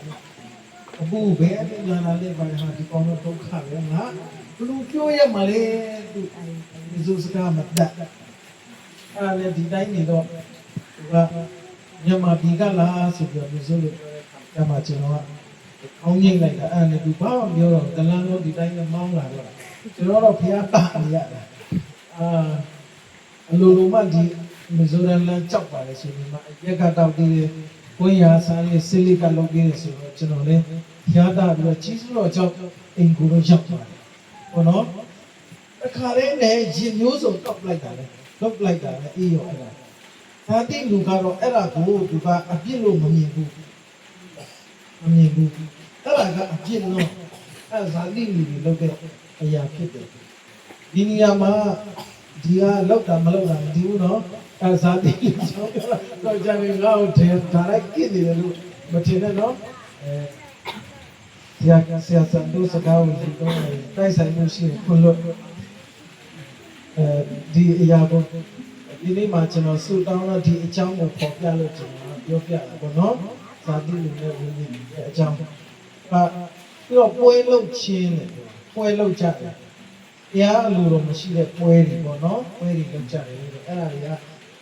အခုဘယ်အပြင်လာလဲဘာဟာဒီကောင်တော့ဒုက္ခပဲငါဘလို့ပြောရမှာလဲသူဒီစုစကားမတတ်အဲ့ဒါဒီတိုင်းနေတော့သူကမြန်မာပြည်ကလားဆိုပြီးတော့ဒီစုလို့ပြောတဲ့အခါကျမှကျွန်တော်ကအောင်းငိမ့်လိုက်တာအဲ့ဒါနဲ့သူဘာမှပြောတော့တလန်းလုံးဒီတိုင်းနဲ့မောင်းလာတော့ကျွန်တော်တော့ဖျားတာနေရတာအလိုလိုမှဒီမီဇိုရမ်လမ်းကြောက်ပါလေဆိုပြီးမှရက်ကတောက်သေးတယ်ကိုင်းရာစားလေးစစ်လေးကလုပ်သေးတယ်ဆိုတော့ကျွန်တော်လည်းဖျားတာပြီးတော့ကြီးစုတော့ကြောက်အိမ်ကိုတော့ရောက်ပါတယ်ဟုတ်နော်အခါလေးနဲ့ရင်မျိုးစုံတောက်လိုက်တာလေလုတ်လိုက်တာလေအေးရောအဲ့ဒါဒါတိလူကတော့အဲ့ဒါကိုသူကအပြစ်လို့မမြင်ဘူးအဲ့ဒါကအပြစ်လို့အဲ့ဇာတိလူတွေလုပ်တဲ့အရာဖြစ်တယ်ဒီနေရာမှာဒီကလောက်တာမလောက်တာမသိဘူးနော်အဲဇာတိကျောင်းတော့ကြာနေငါ့ကိုထဲဒါလိုက်ကြည့်နေတယ်လို့မထင်နဲ့နော်ဆရာစံတို့စကားကိုဒီတော့တိုက်ဆိုင်မှုရှိခွလို့ဒီအရာကိုဒီနေ့မှကျွန်တော်ဆုတောင်းတော့ဒီအကြောင်းကိုပေါ်ပြလို့ကျွန်တော်ပြောပြတာပေါ့နော်ဇာတိလူနဲ့ဝိညာဉ်ရဲ့အကြောင်းပြီးတော့ပွဲလုပ်ခြင်းတယ်ပွဲလုပ်ကြတယ်တရားအလိုတော့မရှိတဲ့ပွဲတွေပေါ့နော်ပွဲတွေလုပ်ကြတယ်လို့အဲ့ဒါတွေက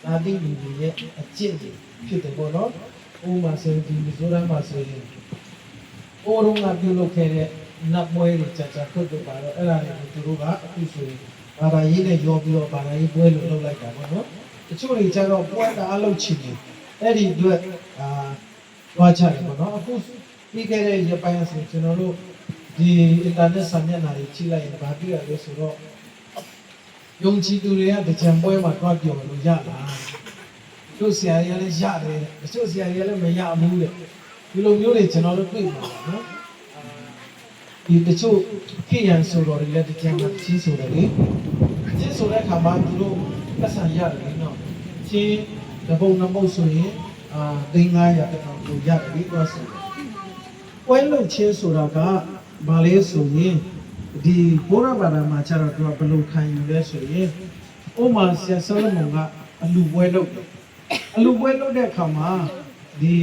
ဇာတိလူတွေရဲ့အကျင့်တွေဖြစ်တယ်ပေါ့နော်ဥပမာဆိုဒီမီဇိုရမ်မှာဆိုရင်အိုးရုံးကပြုလုပ်ခဲ့တဲ့နတ်ပွဲတွေကြာကြာထုတ်တော့ပါတော့အဲ့ဒါတွေကိုသူတို့ကအခုဆိုရင်ဘာသာရေးနဲ့ရောပြီးတော့ဘာသာရေးပွဲလို့လုပ်လိုက်တာပေါ့နော်တချို့တွေကျတော့ပွဲတာအလုပ်ချင်တယ်အဲ့ဒီအတွက်တွားချတယ်ပေါ့နော်အခုပြီးခဲ့တဲ့ရပိုင်းဆိုကျွန်တော်တို့ဒီအင်တာနက်စာမျက်နှာတွေကြည့်လိုက်ရင်ဘာတွေ့ရလဲဆိုတော့ယုံကြည်သူတွေကကြံပွဲမှာတွားပြောလို့ရလားတို့ဆရာကြီးလည်းရတယ်တချို့ဆရာကြီးလည်းမရဘူးလေဒီလိုမျိုးတွေကျွန်တော်တို့တွေ့မှာနော်ဒီတချို့ခေယံဆိုတော်တွေလည်းကြံမှာကြီးဆိုတယ်လေကြီးဆိုတဲ့အခါမှာသူတို့ပတ်စံရတယ်နော်ချင်းတပုံနှမုတ်ဆိုရင်300တထောင်ကိုရတယ်လေတော့ဆိုပွဲလုံချင်းဆိုတာကဘာလဲဆိုရင်ဒီဘုရားဘာသာမှာကျတော့သူကဘယ်လိုခံယူလဲဆိုရင်ဥမာဆရာဆောလမုန်ကအလူပွဲလုပ်တယ်အလူပွဲလုပ်တဲ့အခါမှာဒီ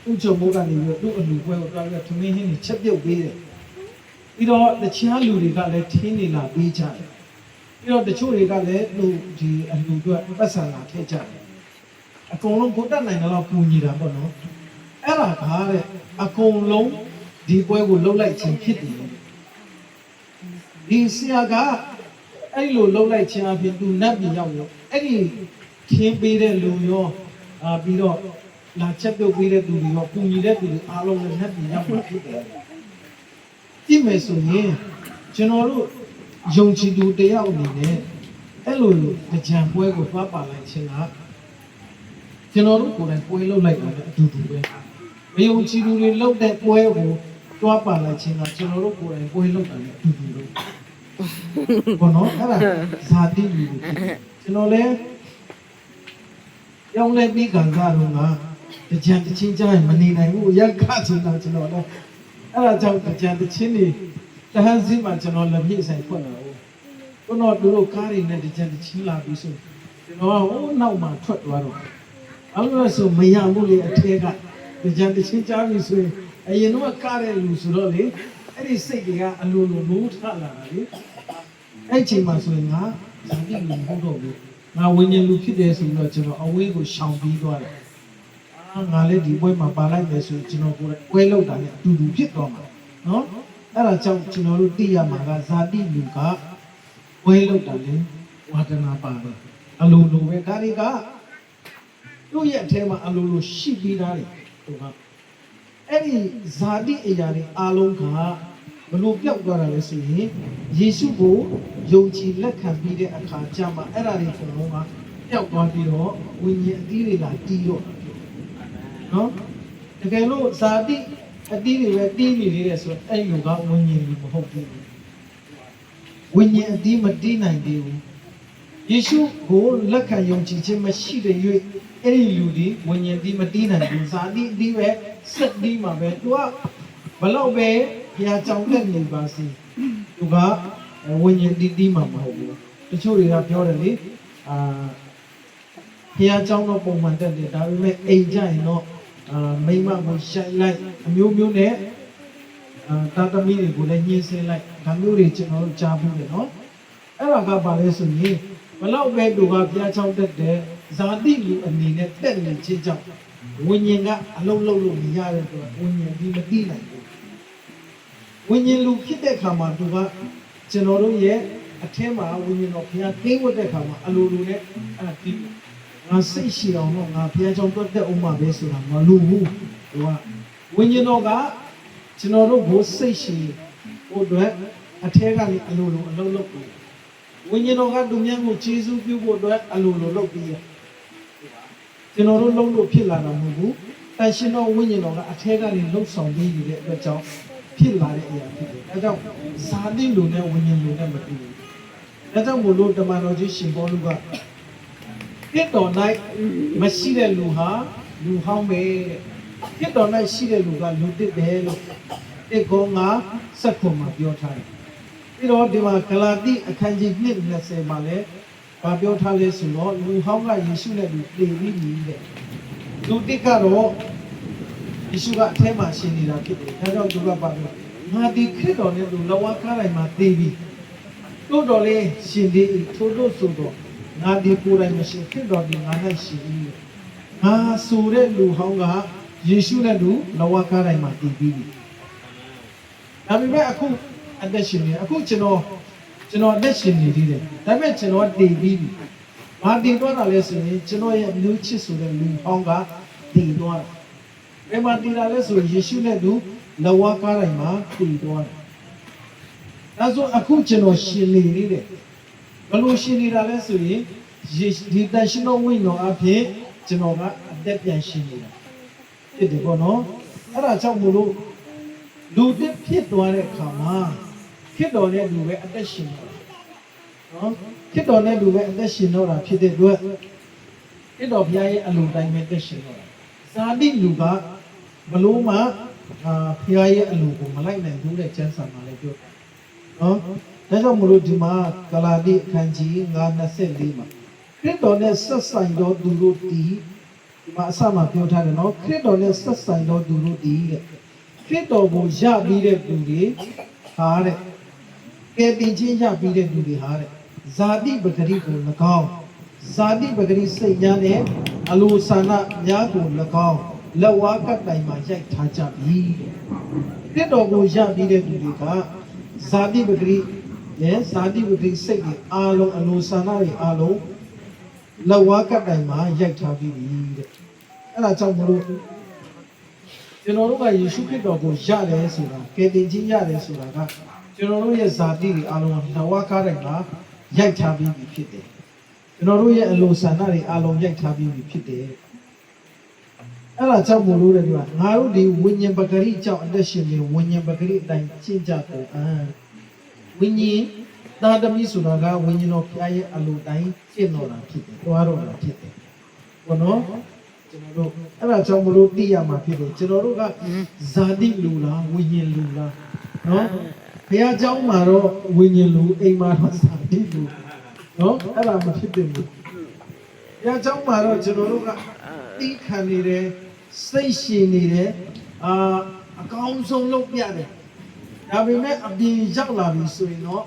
ဥချုပ်မိုးကနေပြီးတော့သူ့အလူပွဲကိုတွားပြီးထမင်းဟင်းတွေချက်ပြုတ်ပေးတယ်ပြီးတော့တခြားလူတွေကလည်းထင်းနေလာပေးကြတယ်ပြီးတော့တချို့တွေကလည်းသူဒီအလူအတွက်ပတ်စံလာထည့်ကြတယ်အကုန်လုံးကိုတတ်နိုင်တော့ပူညီတာပေါ့နော်အဲ့ဒါကားတဲ့အကုန်လုံးဒီပွဲကိုလှုပ်လိုက်ခြင်းဖြစ်တယ်ဒီဆရာကအဲ့လိုလှုပ်လိုက်ခြင်းအပြင်သူနတ်ပြည်ရောက်ရောအဲ့ဒီခင်းပေးတဲ့လူရောပြီးတော့လာချက်ပြုတ်ပေးတဲ့သူတွေရောပူညီတဲ့သူတွေအားလုံးလည်းနတ်ပြည်ရောက်မှာဖြစ်တယ်ကြည့်မယ်ဆိုရင်ကျွန်တော်တို့ ယုံကြည်သူတယောက်အနေနဲ့အဲ့လိုကြံပွဲကိုသွားပါလိုက်ခြင်းကကျွန်တော်တို့ကိုယ်တိုင်ပွဲလုပ်လိုက်တာလည်းအတူတူပဲမယုံကြည်သူတွေလုပ်တဲ့ပွဲကိုသွားပါလိုက်ခြင်းကကျွန်တော်တို့ကိုယ်တိုင်ပွဲလုပ်တာလည်းအတူတူပဲဘောနော်အဲ့ဒါဇာတိလူတွေကျွန်တော်လည်းရောင်းလဲပြီးခံစားတော့ငါကြံတချင်းကြရင်မနေနိုင်ဘူးရက်ခချင်တာကျွန်တော်လည်းအဲ့ဒါကြောင့်ကြံတချင်းတွေတဟန်းစီမှာကျွန်တော်လက်ပြည့်ဆိုင်ဖွင့်လာဘူးကျွန်တော်တို့ကားတွေနဲ့ကြံတချင်းလာပြီးဆိုကျွန်တော်ကဟိုနောက်မှထွက်သွားတော့အဲ့လိုဆိုမရဘူးလေအထက်ကကြံတချင်းကြားပြီဆိုရင်အရင်တော့ကားတဲ့လူဆိုတော့လေအဲ့ဒီစိတ်တွေကအလိုလိုမိုးထလာတာလေအဲ့ချိန်မှာဆိုရင်ငါဇာတိလူမဟုတ်တော့ဘူးငါဝိညာဉ်လူဖြစ်တယ်ဆိုတော့ကျွန်တော်အဝေးကိုရှောင်ပြီးသွားတယ်ငါလည်းဒီပွဲမှာပါလိုက်မယ်ဆိုရင်ကျွန်တော်ကိုယ်ပွဲလောက်တာနဲ့အတူတူဖြစ်သွားမှာနော်အဲ့ဒါကြောင့်ကျွန်တော်တို့သိရမှာကဇာတိလူကပွဲလောက်တာလေဝါဒနာပါတယ်အလိုလိုပဲဒါတွေကတို့ရဲ့အထဲမှာအလိုလိုရှိပြီးသားတွေတို့ကအဲ့ဒီဇာတိအရာတွေအားလုံးကဘလို့ပြောက်သွားတာလဲဆိုရင်ယေရှုကိုယုံကြည်လက်ခံပြီးတဲ့အခါကျမှအဲ့ဒါတွေအကုန်လုံးကပျောက်သွားပြီးတော့ဝိညာဉ်အသီးတွေလာတီးတော့နော်တကယ်လို့ဇာတိအသီးတွေပဲတီးနေသေးတယ်ဆိုတော့အဲ့လူကဝိညာဉ်လူမဟုတ်ဘူးဝိညာဉ်အသီးမတီးနိုင်သေးဘူးယေရှုကိုလက်ခံယုံကြည်ခြင်းမရှိတဲ့၍အဲ့ဒီလူဒီဝိညာဉ်အသီးမတီးနိုင်ဘူးဇာတိအသီးပဲစက်တီးမှာပဲသူကဘလောက်ပဲဘုရားကြောင့်လက်နေပါစေသူကဝိညာဉ်တီးမှာမဟုတ်ဘူးတချို့တွေကပြောတယ်လေဘုရားကြောင့်တော့ပုံမှန်တက်တယ်ဒါပေမဲ့အိမ်ကြရင်တော့မိမကိုရှိုက်လိုက်အမျိုးမျိုးနဲ့တာသမီတွေကိုလည်းညှင်းဆင်းလိုက်ဒါမျိုးတွေကျွန်တော်တို့ကြားဘူးလေနော်အဲ့ဒါကဘာလဲဆိုရင်ဘလောက်ပဲသူကဘုရားကြောင့်တက်တယ်ဇာတိလူအနေနဲ့တက်နေခြင်းကြောင့်ဝိညာဉ်ကအလုံးလုံးလို့မရတဲ့အတွက်ဝိညာဉ်ဒီမသိနိုင်ဘူးဝိညာဉ်လူဖြစ်တဲ့ခါမှာသူကကျွန်တော်တို့ရဲ့အထင်းမှာဝိညာဉ်တော်ဘုရားသိဝတ်တဲ့ခါမှာအလိုလိုနဲ့အဲ့ဒီငါစိတ်ရှိအောင်တော့ငါဘုရားကြောင့်တွတ်တဲ့ဥမာပဲဆိုတာမလိုဘူးသူကဝိညာဉ်တော်ကကျွန်တော်တို့ကိုစိတ်ရှိဟိုအတွက်အထဲကနေအလိုလိုအလုံးလုံးပြီးဝိညာဉ်တော်ကသူများကိုကျေးဇူးပြုဖို့အတွက်အလိုလိုလုပ်ပြီးရကျွန်တော်တို့လုံးလို့ဖြစ်လာတာမဟုတ်ဘူးတန်ရှင်တော်ဝိညာဉ်တော်ကအထဲကနေလှုပ်ဆောင်ပြီးနေတဲ့အတွက်ကြောင့်ဖြစ်လာတဲ့အရာဖြစ်တယ်အဲကြောင့်ဇာတိလူနဲ့ဝိညာဉ်လူနဲ့မတူဘူးအဲကြောင့်မို့လို့တမန်တော်ကြီးရှင်ပေါလုကဖြစ်တော်၌မရှိတဲ့လူဟာလူဟောင်းပဲဖြစ်တော်၌ရှိတဲ့လူကလူတစ်တယ်လို့တေကောငါစက္ခုမှာပြောထားတယ်ပြီးတော့ဒီမှာဂလာတိအခန်းကြီး2:20မှာလည်းဘာပြောထားလဲဆိုတော့လူဟောင်းကယေရှုနဲ့လူတည်ပြီးပြီတဲ့လူတစ်ကတော့ယေရှုကအထဲမှာရှင်နေတာဖြစ်တယ်ဒါကြောင့်သူကပါတော့ငါဒီခရစ်တော်နဲ့လူလဝကားတိုင်းမှာတည်ပြီးတို့တော်လေးရှင်ဒီထို့လို့ဆိုတော့ငါဒီကိုယ်တိုင်မရှိခရစ်တော်ဒီငါနဲ့ရှိပြီးငါဆိုတဲ့လူဟောင်းကယေရှုနဲ့လူလဝကားတိုင်းမှာတည်ပြီးဒါပေမဲ့အခုအသက်ရှင်နေအခုကျွန်တော်အသက်ရှင်နေသေးတယ်ဒါပေမဲ့ကျွန်တော်တည်ပြီးပြီဘာတည်သွားတာလဲဆိုရင်ကျွန်တော်ရဲ့လူချစ်ဆိုတဲ့လူဟောင်းကတည်သွားတာဘယ်မှာတည်တာလဲဆိုရင်ယေရှုနဲ့လူလဝကားတိုင်းမှာတည်သွားတယ်ဒါဆိုအခုကျွန်တော်ရှင်နေသေးတယ်ဘလို့ရှင်နေတာလဲဆိုရင်ဒီတန်ရှင်တော်ဝိညာဉ်အဖြစ်ကျွန်တော်ကအသက်ပြန်ရှင်နေတာဖြစ်တယ်ပေါ့နော်အဲ့ဒါကြောင့်မို့လို့လူတစ်ဖြစ်သွားတဲ့အခါမှာဖြစ်တော်တဲ့လူပဲအသက်ရှင်တော့နော်ဖြစ်တော်တဲ့လူပဲအသက်ရှင်တော့တာဖြစ်တဲ့အတွက်ဖြစ်တော်ဘုရားရဲ့အလိုတိုင်းပဲအသက်ရှင်တော့တာဇာတိလူကဘလို့မှဘုရားရဲ့အလိုကိုမလိုက်နိုင်ဘူးတဲ့ကျမ်းစာမှာလည်းပြောတယ်နော်ဒါကြောင့်မလို့ဒီမှာဂလာတိအခန်းကြီး9:24မှာခရစ်တော်နဲ့ဆက်ဆိုင်တော်သူတို့ဒီမှာအစမှာပြောထားတယ်နော်ခရစ်တော်နဲ့ဆက်ဆိုင်တော်သူတို့ဒီတဲ့ခရစ်တော်ကိုရပြီးတဲ့သူတွေဟာတဲ့ကယ်တင်ခြင်းရပြီးတဲ့သူတွေဟာတဲ့ဇာတိပဂရိကို၎င်းဇာတိပဂရိစိတ်များနဲ့အလိုဆန္ဒများကို၎င်းလက်ဝါးကပ်တိုင်မှာရိုက်ထားကြပြီခရစ်တော်ကိုရပြီးတဲ့သူတွေကဇာတိပဂရိနဲ့ဇာတိပဂရိစိတ်တွေအားလုံးအလိုဆန္ဒတွေအားလုံးလက်ဝါးကပ်တိုင်မှာရိုက်ထားပြီးပြီတဲ့အဲ့ဒါကြောင့်မလို့ကျွန်တော်တို့ကယေရှုခရစ်တော်ကိုရတယ်ဆိုတာကယ်တင်ခြင်းရတယ်ဆိုတာက ကျွန်တော်တို့ရဲ့ဇာတိတွေအားလုံးကဝါကားတိုင်းမှာရိုက်ထားပြီးဖြစ်တယ်ကျွန်တော်တို့ရဲ့အလိုဆန္ဒတွေအားလုံးရိုက်ထားပြီးဖြစ်တယ်အဲ့ဒါကြောင့်မို့လို့တဲ့ဒီမှာငါတို့ဒီဝိညာဉ်ပဂရိကြောင့်အသက်ရှင်နေဝိညာဉ်ပဂရိအတိုင်းကျင့်ကြကုန်ဝိညာဉ်သာသမီဆိုတာကဝိညာဉ်တော်ဖျားရဲ့အလိုတိုင်းကျင့်တော်တာဖြစ်တယ်တွားတော်တာဖြစ်တယ်ဘောနော်ကျွန်တော်တို့အဲ့ဒါကြောင့်မလို့သိရမှာဖြစ်တယ်ကျွန်တော်တို့ကဇာတိလူလားဝိညာဉ်လူလားနော်ဘုရားเจ้าမှာတော့ဝိညာဉ်လူအိမ်မှာတော့ဇာတိလူနော်အဲ့ဒါမဖြစ်တယ်ဘူးဘုရားเจ้าမှာတော့ကျွန်တော်တို့ကသိခံနေတယ်စိတ်ရှင်နေတယ်အကောင်းဆုံးလုပ်ပြတယ်ဒါပေမဲ့အပြင်ရောက်လာပြီဆိုရင်တော့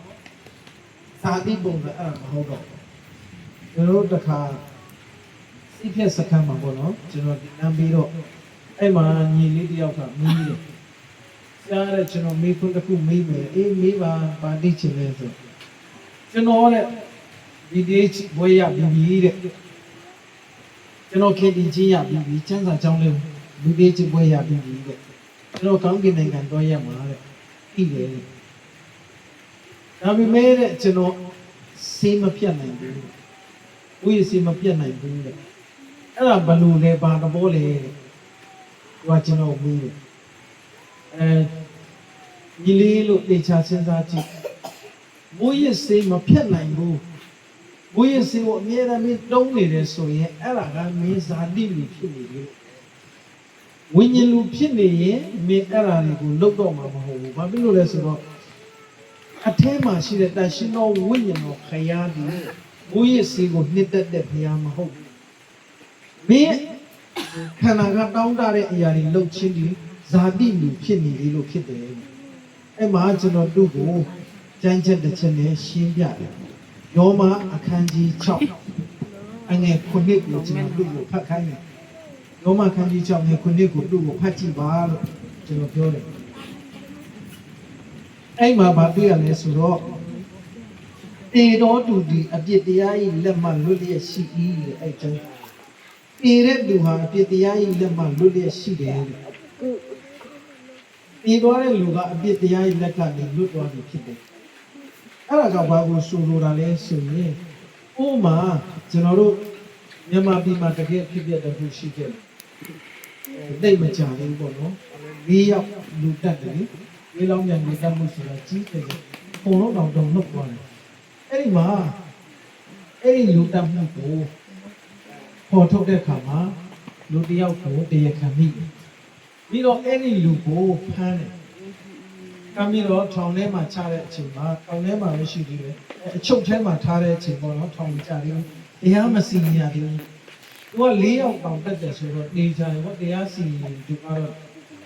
ဇာတိပုံပဲအဲ့ဒါမဟုတ်တော့ကျွန်တော်တို့တခါစိတ်ဖြတ်စခန်းမှာပေါ့နော်ကျွန်တော်ဒီနမ်းပြီးတော့အဲ့မှာညီလေးတယောက်ကမင်းကြီးကြားတဲ့ကျွန်တော်မေးခွန်းတစ်ခုမေးမယ်အေးမေးပါတိချင်လဲဆိုကျွန်တော်တဲ့ဒီဒီဘွေရပြီးတဲ့ကျွန်တော်ခေတီချင်းရပြီးချမ်းသာကြောင်းလေးလူသေးချဘွေရပြီးတဲ့ကျွန်တော်ကောင်းကင်နိုင်ငံတော့ရမှာတဲ့ပြီးတယ်ဒါပေမဲ့တဲ့ကျွန်တော်စေးမပြတ်နိုင်ဘူးဝိစေးမပြတ်နိုင်ဘူးတဲ့အဲ့ဒါဘလို့လဲဘာတဘောလဲတဲ့ဟိုကကျွန်တော်မေးတယ်ညီလေးလို့တေချာစဉ်းစားကြည့်ဝိစေးမပြတ်နိုင်ဘူးဝိစေးကိုအမြဲတမ်းတုံးနေတယ်ဆိုရင်အဲ့ဒါကမင်းဇာတိလူဖြစ်နေတယ်ဝိညာဉ်လူဖြစ်နေရင်မင်းအဲ့ဒါတွေကိုလုတ်တော့မှာမဟုတ်ဘူးဘာဖြစ်လို့လဲဆိုတော့အထဲမှာရှိတဲ့တန်ရှင်တော်ဝိညာဉ်တော်ခရီးဒီဘုရားစီကိုနှစ်သက်တဲ့ဘုရားမဟုတ်ဘူးမင်းခန္ဓာကတောင်းတတဲ့အရာတွေလှုပ်ချင်းဒီဇာတိလူဖြစ်နေလေလို့ဖြစ်တယ်အဲ့မှာကျွန်တော်တို့ကိုကြမ်းချက်တစ်ချက်နဲ့ရှင်းပြတယ်ယောမအခန်းကြီး6အငယ်9ကိုကျွန်တော်တို့ကိုဖတ်ခိုင်းတယ်ယောမအခန်းကြီး6ငယ်9ကိုတို့ကိုဖတ်ကြည့်ပါလို့ကျွန်တော်ပြောတယ်အဲ့မှာဗာတွေ့ရလဲဆိုတော့တေတော်သူဒီအပြစ်တရားကြီးလက်မှလွတ်လျက်ရှိ၏တဲ့အဲ့ကျမ်းတေတဲ့သူဟာအပြစ်တရားကြီးလက်မှလွတ်လျက်ရှိတယ်တဲ့တေတော်တဲ့လူကအပြစ်တရားကြီးလက်ကနေလွတ်သွားပြီဖြစ်တယ်အဲ့ဒါကြောင့်ဘာကိုဆိုလိုတာလဲဆိုရင်ဥမာကျွန်တော်တို့မြန်မာပြည်မှာတကယ်ဖြစ်တဲ့ခုရှိခဲ့တယ်တိတ်မကြဘူးပေါ့နော်၄ယောက်လူတက်တယ်လေလောင်းမြန်နေတတ်မှုဆိုတာကြီးတယ်ပုံလုံးတောင်တုံနှုတ်သွားတယ်အဲ့ဒီမှာအဲ့ဒီလူတက်မှုကိုပေါ်ထုတ်တဲ့အခါမှာလူတယောက်ကိုတရားခံမိပြီးတော့အဲ့ဒီလူကိုဖမ်းတယ်ကမ်းပြီးတော့ထောင်ထဲမှာချတဲ့အချိန်မှာထောင်ထဲမှာလည်းရှိသေးတယ်အချုပ်ထဲမှာထားတဲ့အချိန်ပေါ့နော်ထောင်ကြတယ်တရားမစီရင်ရသေးဘူးသူက၄ယောက်တောင်တက်တယ်ဆိုတော့နေကြတယ်ဟောတရားစီရင်သူကတော့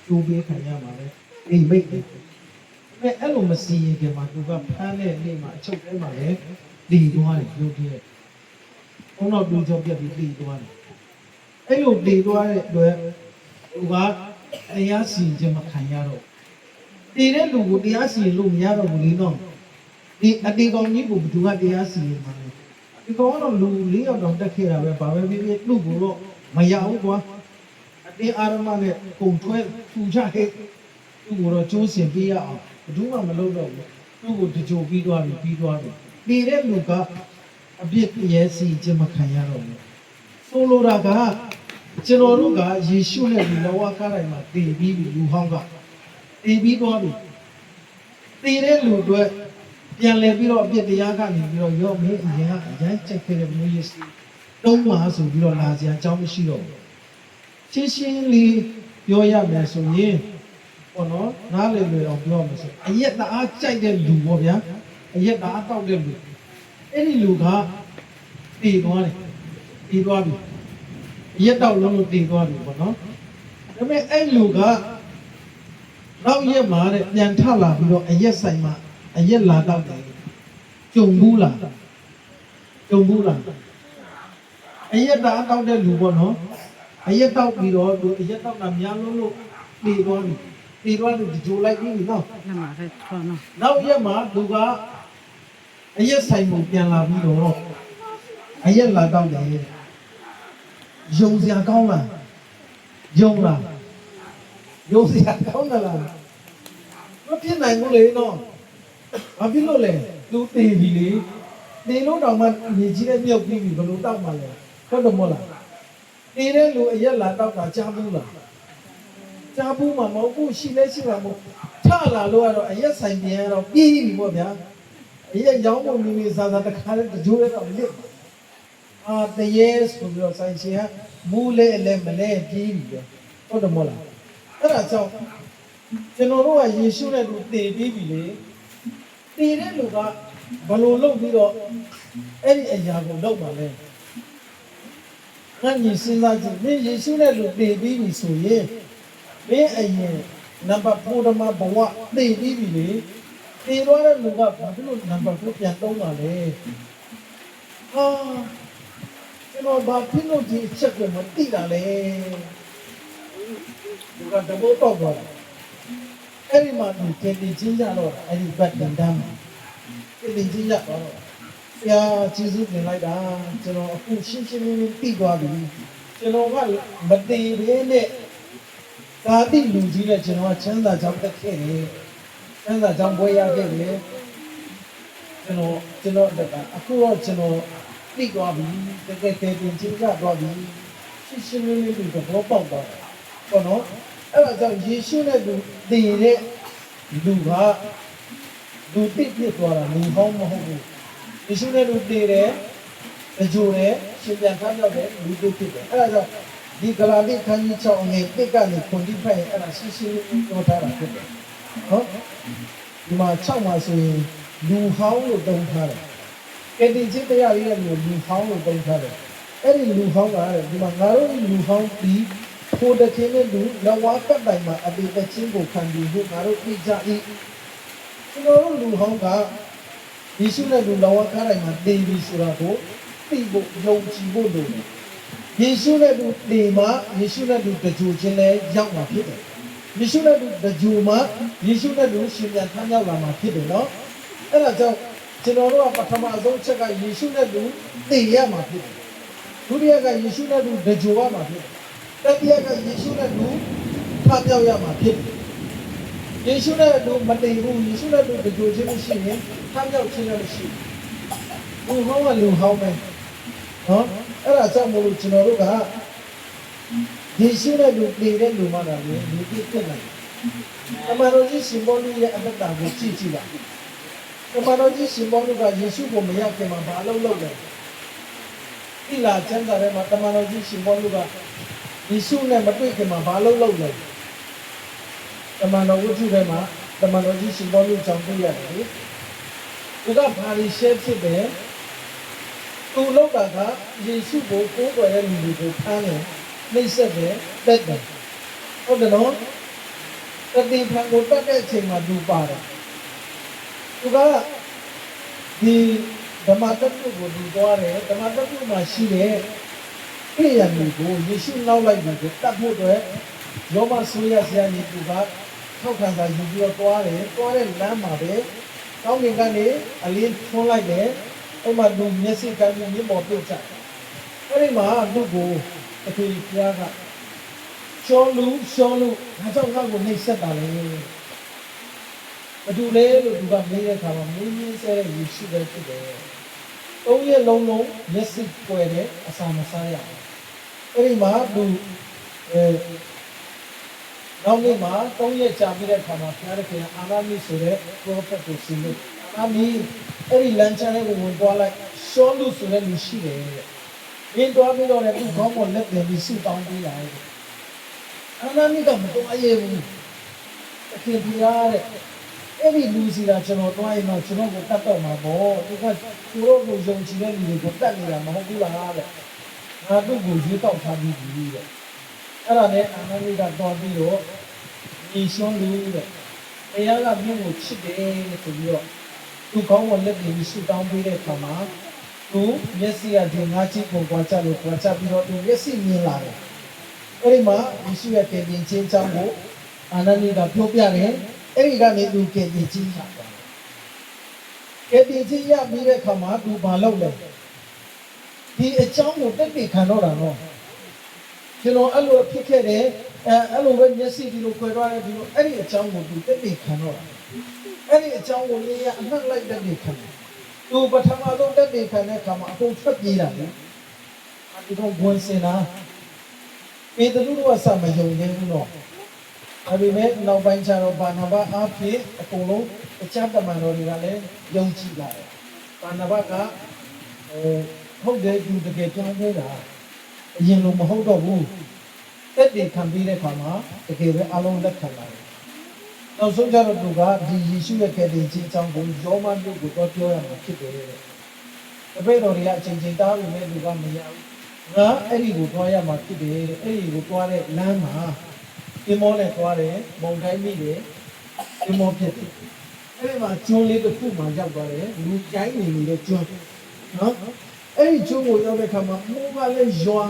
ကျိုးပေးခံရမှာပဲအိမ်မိတ်တယ်အဲ့လိုမစီရင်ခင်မှာသူကဖမ်းတဲ့နေ့မှာအချုပ်ထဲမှာလည်းတည်သွားတယ်ရုပ်တရက်ဘုံတော့တူကြောပြက်ပြီးတည်သွားတယ်အဲ့လိုတည်သွားတဲ့အတွက်သူကတရားစီရင်ခြင်းမခံရတော့တည်တဲ့လူကိုတရားစီရင်လို့မရတော့ဘူးလေနော်ဒီအတေကောင်ကြီးကိုဘယ်သူကတရားစီရင်မှာလဲဒီကောင်ကတော့လူ၄ယောက်တောင်တက်ခဲ့တာပဲဘာပဲဖြစ်ဖြစ်လူကိုတော့မရဘူးကွာအတင်းအာရမနဲ့ပုံထွဲထူချခဲ့သူ့ကိုတော့ကျိုးစင်ပေးရအောင်ဘယ်သူမှမလုပ်တော့ဘူးသူ့ကိုတကြိုပြီးသွားပြီနေတဲ့လူကအပြစ်ရဲစီခြင်းမခံရတော့ဘူးဆိုလိုတာကကျွန်တော်တို့ကယေရှုနဲ့ဒီလောကကားတိုင်းမှာတည်ပြီးလူဟောင်းကတည်ပြီးသွားပြီတည်တဲ့လူတွေပြန်လဲပြီးတော့အပြစ်တရားကနေပြီးတော့ရောမင်းအရင်ကအရင်ချက်ခဲ့တဲ့မျိုးရည်တုံးမှာဆိုပြီးတော့လာစရာအကြောင်းမရှိတော့ဘူးရှင်းလေးပြောရမယ်ဆိုရင်ပေါ့နော်နားလည်လွယ်အောင်ပြောမယ်ဆိုအရက်တအားကြိုက်တဲ့လူပေါ့ဗျာအရက်တအားတောက်တဲ့လူအဲ့ဒီလူကတည်သွားတယ်တည်သွားပြီအရက်တောက်လုံးလို့တည်သွားပြီပေါ့နော်ဒါပေမဲ့အဲ့လူကနောက်ရက်မှာတဲ့ပြန်ထလာပြီးတော့အရက်ဆိုင်မှာအရက်လာတော့တယ်ကြုံဘူးလားအရက်တအားတောက်တဲ့လူပေါ့နော်အရက်တောက်ပြီးတော့သူအရက်တောက်တာများလို့တည်သွားပြီဒီတော့ဒီဂျိုလိုက်ပြီနော်နောက်ရက်မှာသူကအရက်ဆိုင်ကိုပြန်လာပြီးတော့အရက်လာတော့တယ်ယုံစရာကောင်းလားယုံစရာကောင်းလားမဖြစ်နိုင်ဘူးလေနော် ဘာဖြစ်လို့လဲသူတည်ပြီလေတည်လို့တော့မှမြေကြီးနဲ့မြုပ်ပြီးပြီဘလို့တောက်မှလဲဟုတ်တယ်မဟုတ်လားတည်တဲ့လူအရက်လာတောက်တာကြားဘူးလားကြားဘူးမှာမဟုတ်ဘူးရှိလဲရှိမှာမဟုတ်ထလာလို့ကတော့အရက်ဆိုင်ပြန်ရတော့ပြေးပြီပေါ့ဗျာအရက်ရောင်းဖို့မိမိစားစားတခါတည်းကြိုးရတော့လစ်တရေဆိုပြီးတော့ဆိုင်ရှင်ကမူးလဲအလဲမလဲပြေးပြီပဲဟုတ်တယ်မဟုတ်လားအဲ့ဒါကြောင့်ကျွန်တော်တို့ကယေရှုနဲ့တူတည်ပြီးပြီလေတည်တဲ့လူကဘလို့လုပ်ပြီးတော့အဲ့ဒီအရာကိုလုပ်ပါလဲငါညီစဉ်းစားကြည့်မင်းယေရှုနဲ့လူတည်ပြီးပြီဆိုရင်မင်းအရင်နံပါတ်4ဓမ္မဘဝတည်ပြီးပြီလေတည်သွားတဲ့လူကဘာဖြစ်လို့နံပါတ်4ပြန်သုံးပါလဲကျွန်တော်ဘာဖြစ်လို့ဒီအချက်ကိုမသိတာလဲဒီကတဘောတော့ပါအဲ့ဒီမှာဒီတင်ချင်းကြတော့အဲ့ဒီဘတ်တန်တမ်းတင်ချင်းကြတော့ဆရာကျေးဇူးတင်လိုက်တာကျွန်တော်အခုရှင်းရှင်းလင်းလင်းသိသွားပြီကျွန်တော်ကမတည်ဘဲနဲ့သာတိလူကြီးနဲ့ကျွန်တော်ကချမ်းသာကြောင်းတက်ခဲ့တယ်ချမ်းသာကြောင်းပွဲရခဲ့တယ်ကျွန်တော်တက်တာအခုတော့ကျွန်တော်သိသွားပြီတကယ်တင်ချင်းကြသွားပြီရှင်းရှင်းလင်းလင်းဒီတော့ပေါက်သွားတယ်ပေါ့နော်အဲ့ဒါကြောင့်ယေရှုနဲ့သူတည်တဲ့လူကလူတိဖြစ်သွားတာလူဟောင်းမဟုတ်ဘူးယေရှုနဲ့သူတည်တယ်ကြိုတယ်ရှင်ပြန်ခမ်းရောက်တယ်လူတိဖြစ်တယ်အဲ့ဒါကြောင့်ဒီဂလာတိခန်းကြီး6ငယ်1ကနေခွန်တိဖိုင်အဲ့ဒါရှင်းရှင်းပြောထားတာဖြစ်တယ်ဟုတ်ဒီမှာ6မှာဆိုရင်လူဟောင်းလို့တုံးထားတယ်ကတိချစ်တရားလေးရဲ့လူဟောင်းလို့တုံးထားတယ်အဲ့ဒီလူဟောင်းကဒီမှာငါတို့လူဟောင်းပြီးဖို့တခြင်းနဲ့လူလဝါကတ်တိုင်မှာအပိတချင်းကိုခံပြီးဖို့ငါတို့ပြကြ၏ကျွန်တော်တို့လူဟောင်းကယေရှုနဲ့လူလဝါကတ်တိုင်မှာတည်ပြီးဆိုတာကိုသိဖို့ယုံကြည်ဖို့လိုတယ်ယေရှုနဲ့လူတည်မှာယေရှုနဲ့လူတကြိုချင်းလဲရောက်မှာဖြစ်တယ်ယေရှုနဲ့လူတကြိုမှာယေရှုနဲ့လူရှင်ပြန်ထမ်းရောက်လာမှာဖြစ်တယ်နော်အဲ့ဒါကြောင့်ကျွန်တော်တို့ကပထမအဆုံးချက်ကယေရှုနဲ့လူတည်ရမှာဖြစ်တယ်ဒုတိယကယေရှုနဲ့လူတကြိုရမှာဖြစ်တယ်တတိယကယေရှုနဲ့လူထမြောက်ရမှာဖြစ်တယ်ယေရှုနဲ့လူမတည်ဘူးယေရှုနဲ့လူတကြိုခြင်းမရှိရင်ထမြောက်ခြင်းလည်းမရှိဘူးလူဟောင်းကလူဟောင်းပဲနော်အဲ့ဒါကြောင့်မို့လို့ကျွန်တော်တို့ကယေရှုနဲ့လူတည်တဲ့လူမှလာလို့လူပြည့်ဖြစ်နိုင်တယ်။တမန်တော်ကြီးရှင်ဘောလူရဲ့အတ္တကိုကြည့်ကြည့်ပါ။တမန်တော်ကြီးရှင်ဘောလူကယေရှုကိုမရခင်မှာဘာလုပ်လဲ။ဒီလာချမ်းသာတဲ့မှာတမန်တော်ကြီးရှင်ဘောလူကယေရှုနဲ့မတွေ့ခင်မှာဘာလုပ်လဲ။တမန်တော်ဝတ္ထုထဲမှာတမန်တော်ကြီးရှင်ဘောလူကြောင့်တွေ့ရတယ်လေ။သူကဘာလို့ရှင်းဖြစ်တယ်။သူလောက်တာကယေရှုကိုကိုးကွယ်တဲ့လူတွေကိုဖမ်းတယ်နှိပ်စက်တယ်တက်တယ်ဟုတ်တယ်နော်တတိဖန်ကိုတက်တဲ့အချိန်မှာသူပါတယ်သူကဒီဓမ္မတက္ကုကိုသူသွားတယ်ဓမ္မတက္ကုမှာရှိတဲ့ပြည်ရမျိုးကိုယေရှုနောက်လိုက်ပြီးတတ်ဖို့အတွက်ယောမဆိုရဆရာကြီးသူကထောက်ခံစာယူပြီးတော့သွားတယ်သွားတဲ့လမ်းမှာပဲကောင်းကင်ကနေအလင်းထွန်းလိုက်တယ်အဲ့မှာသူမျက်စိကမ်းမြင်ပေါ်ပြစ်ချအဲ့ဒီမှာသူ့ကိုအဖေဖျားကရှောလူငါကြောင့်ငါ့ကိုနှိပ်စက်တာလေဘသူလဲလို့သူကမေးတဲ့အခါမှာမင်းဆဲတဲ့ယေရှုပဲဖြစ်တယ်။၃ရက်လုံးမျက်စိပွယ်တဲ့အစာမစားရဘူး။အဲ့ဒီမှာသူနောက်နေ့မှာ၃ရက်ကြာပြီးတဲ့အခါမှာဖျားတဲ့ခင်အာနာမီဆိုတဲ့ prophet ကိုရှင်းလို့အာမီအဲ့ဒီလမ်းချမ်းလေးကိုဝင်သွားလိုက်ရှောလူဆိုတဲ့လူရှိတယ်တဲ့။ရင်းသွားပြီးတော့လည်းသူ့ခေါင်းပေါ်လက်တင်ပြီးဆုတောင်းပေးလိုက်တယ်။အာနာမီကမတော်အရေးဘူး။အခင်ပြရတဲ့အဲ့ဒီလူစီတာကျွန်တော်တွားရင်တော့ကျွန်တော်ကိုတတ်တော့မှာပေါ့။သူကသူတို့ကိုယုံကြည်တဲ့လူတွေကိုတတ်နေတာမဟုတ်ဘူးလားတဲ့။ငါတို့ကိုရွေးကောက်ထားပြီးပြီတဲ့။အဲ့ဒါနဲ့အာနာမီကတော့ပြီးတော့ဒီရှောလူတဲ့။တရားကမြို့ကိုချစ်တယ်ဆိုပြီးတော့သူခေါင်းပေါ်လက်တင်ပြီးဆုတောင်းပေးတဲ့အခါမှာသူမျက်စိကဒီငါးချိကိုကြွားချလို့ကြွားချပြီးတော့သူမျက်စိမြင်လာတယ်။အဲ့ဒီမှာယေရှုရဲ့ကယ်တင်ခြင်းအကြောင်းကိုအာနန္ဒိကပြောပြတယ်။အဲ့ဒီကနေသူကယ်တင်ခြင်းရသွားတယ်။ကယ်တင်ခြင်းရပြီးတဲ့အခါမှာသူဘာလုပ်လဲ။ဒီအကြောင်းကိုတက်တည်ခံတော့တာနော်။ကျွန်တော်အဲ့လိုဖြစ်ခဲ့တယ်အဲ့လိုပဲမျက်စိဒီလိုခွဲသွားတယ်ဒီလိုအဲ့ဒီအကြောင်းကိုသူတက်တည်ခံတော့တာ။ အဲ့ဒီအကြောင်းကိုလေးရအနှက်လိုက်တတ်နေခံတယ်သူပထမဆုံးတက်နေခံတဲ့အခါမှာအကုန်ထွက်ပြေးတာလေဒီတော့ဝင်စင်တာပေတရုတို့ကစမယုံသေးဘူးတော့ဒါပေမဲ့နောက်ပိုင်းကျတော့ဘာနာဘအားဖြင့်အကုန်လုံးတခြားတမန်တော်တွေကလည်းယုံကြည်လာတယ်ဘာနာဘကဟုတ်တယ်သူတကယ်ကြောင်းခဲ့တာအရင်လိုမဟုတ်တော့ဘူးတက်တည်ခံပြီးတဲ့အခါမှာတကယ်ပဲအလုံးလက်ခံလာတယ်နောက်ဆုံးကျတော့သူကဒီယေရှုရဲ့ကယ်တင်ခြင်းအကြောင်းကိုယောမမြို့ကိုတော့ပြောရမှာဖြစ်တယ်တပည့်တော်တွေကအချိန်ချင်းတားပြီးမဲ့သူကမရဘူးငါအဲ့ဒီကိုတွားရမှာဖြစ်တယ်အဲ့ဒီကိုတွားတဲ့လမ်းမှာအမောနဲ့တွားတယ်မုန်တိုင်းမိတယ်အမောဖြစ်တယ်အဲ့ဒီမှာကျွန်းလေးတစ်ခုမှရောက်သွားတယ်လူကြိုင်းနေနေတဲ့ကျွန်းနော်အဲ့ဒီကျွန်းကိုရောက်တဲ့ခါမှာမိုးကလည်းရွာ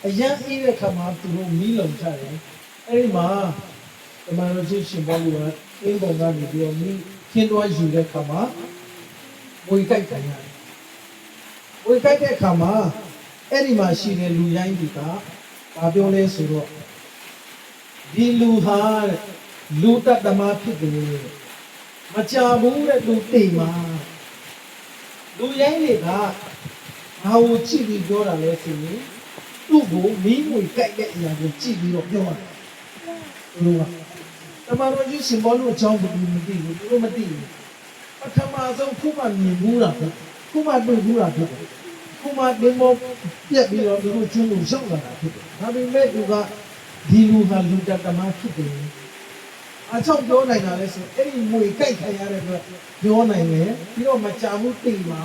အရန်အေးတဲ့ခါမှာသူတို့မီးလုံချတယ်အဲ့ဒီမှာတမန်တော်ကြီးရှင်ဘောလူကအင်းပုံကနေပြီးတော့မီးခင်းသွားယူတဲ့ခါမှာဝေကြိုက်တယ်ဝေကြိုက်တဲ့ခါမှာအဲ့ဒီမှာရှိတဲ့လူရိုင်းတွေကဘာပြောလဲဆိုတော့ဒီလူဟာလူတတ်သမားဖြစ်တယ်မကြဘူးတဲ့လူတိမ်မှာလူရိုင်းတွေကဘာကိုကြည့်ပြီးပြောတာလဲဆိုရင်သူ့ကိုမီးငွေကြိုက်တဲ့အရာကိုကြည့်ပြီးတော့ပြောတာလူကတမန်တော်ကြီးရှင်ဘောလူအကြောင်းကိုမသိဘူးသူတို့မသိဘူးပထမဆုံးခုမှမြင်ဘူးတာခုမှတွေ့ဘူးတာဖြစ်တယ်ခုမှဒီမောပြက်ပြီးတော့သူတို့ကျွန်းကိုရောက်လာတာဖြစ်တယ်ဒါပေမဲ့သူကဒီလူဟာလူတတ်သမားဖြစ်တယ်အချောက်ပြောနိုင်တာလဲဆိုအဲ့ဒီငွေကြိုက်ခံရတဲ့အတွက်ပြောနိုင်တယ်ပြီးတော့မကြဘူးတိမ်ပါ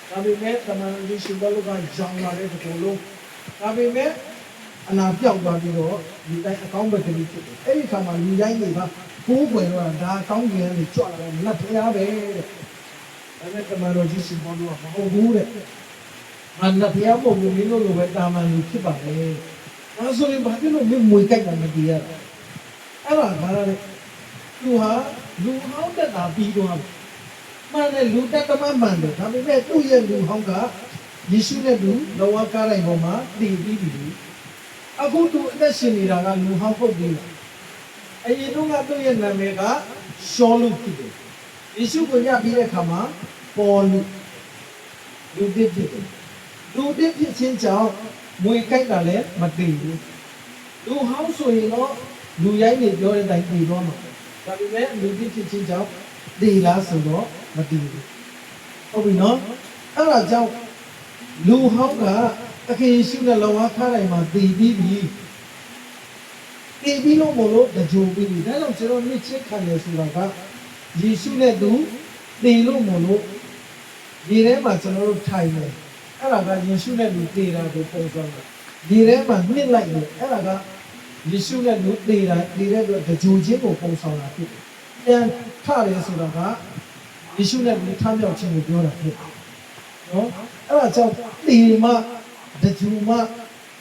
ဒါပေမဲ့တမန်တော်ကြီးရှင်ဘောလူကကြောင်လာတဲ့ဒီလိုလုံးဒါပေမဲ့အနာပြောက်သွားပြီးတော့ဒီတိုင်းအကောင်းဘက်ကလေးဖြစ်တယ်အဲ့ဒီခါမှာလူတိုင်းတွေကကိုးကွယ်တော့ဒါအကောင်းကြီးကနေကြွလာတယ်လက်ဖျားပဲတဲ့ဒါနဲ့တမန်တော်ကြီးရှင်ဘောလူကမဟုတ်ဘူးတဲ့ငါလက်ဖျားမဟုတ်ဘူးမင်းတို့လိုပဲတာမန်လူဖြစ်ပါလေဒါဆိုရင်ဘာဖြစ်လို့မင်းမွေကြိုက်တာမတည်ရတာအဲ့ဒါဘာလဲသူဟာလူဟောင်းတက်တာပြီးတော့မှန်တယ်လူတက်တမမှန်တယ်ဒါပေမဲ့သူ့ရဲ့လူဟောင်းကယေရှုနဲ့သူလောကကားတိုင်းပေါ်မှာတည်ပြီးပြီအခုသူအသက်ရှင်နေတာကလူဟောင်းပုတ်ပြီးလားအရင်တုန်းကသူ့ရဲ့နာမည်ကရှောလုဖြစ်တယ်ယေရှုကိုညပြီးတဲ့အခါမှာပေါ်လူတစ်ဖြစ်တယ်လူတစ်ဖြစ်ခြင်းကြောင့်မွေကြိုက်တာလည်းမတည်ဘူးလူဟောင်းဆိုရင်တော့လူရိုင်းနေပြောတဲ့အတိုင်းတည်တော့မှာဒါပေမဲ့လူတစ်ဖြစ်ခြင်းကြောင့်တည်လားဆိုတော့မတည်ဘူးဟုတ်ပြီနော်အဲ့ဒါကြောင့်လူဟောင်းကတခင်ယေရှုနဲ့လောကကားတိုင်းမှာတည်ပြီးပြီတည်ပြီးလို့မလို့တကြိုပြီးပြီဒါကြောင့်ကျွန်တော်နှစ်ချက်ခံရဆိုတာကယေရှုနဲ့သူတည်လို့မလို့ဒီထဲမှာကျွန်တော်တို့ထိုင်နေအဲ့ဒါကယေရှုနဲ့လူတည်တာကိုပုံစံတယ်ဒီထဲမှာနှစ်လိုက်တယ်အဲ့ဒါကယေရှုနဲ့လူတည်တာတည်တဲ့အတွက်တကြိုချင်းကိုပုံဆောင်တာဖြစ်တယ်ပြန်ထတယ်ဆိုတာကယေရှုနဲ့လူထမြောက်ခြင်းကိုပြောတာဖြစ်တယ်နော်အဲ့ဒါကြောင့်တည်မှတကြိုမှ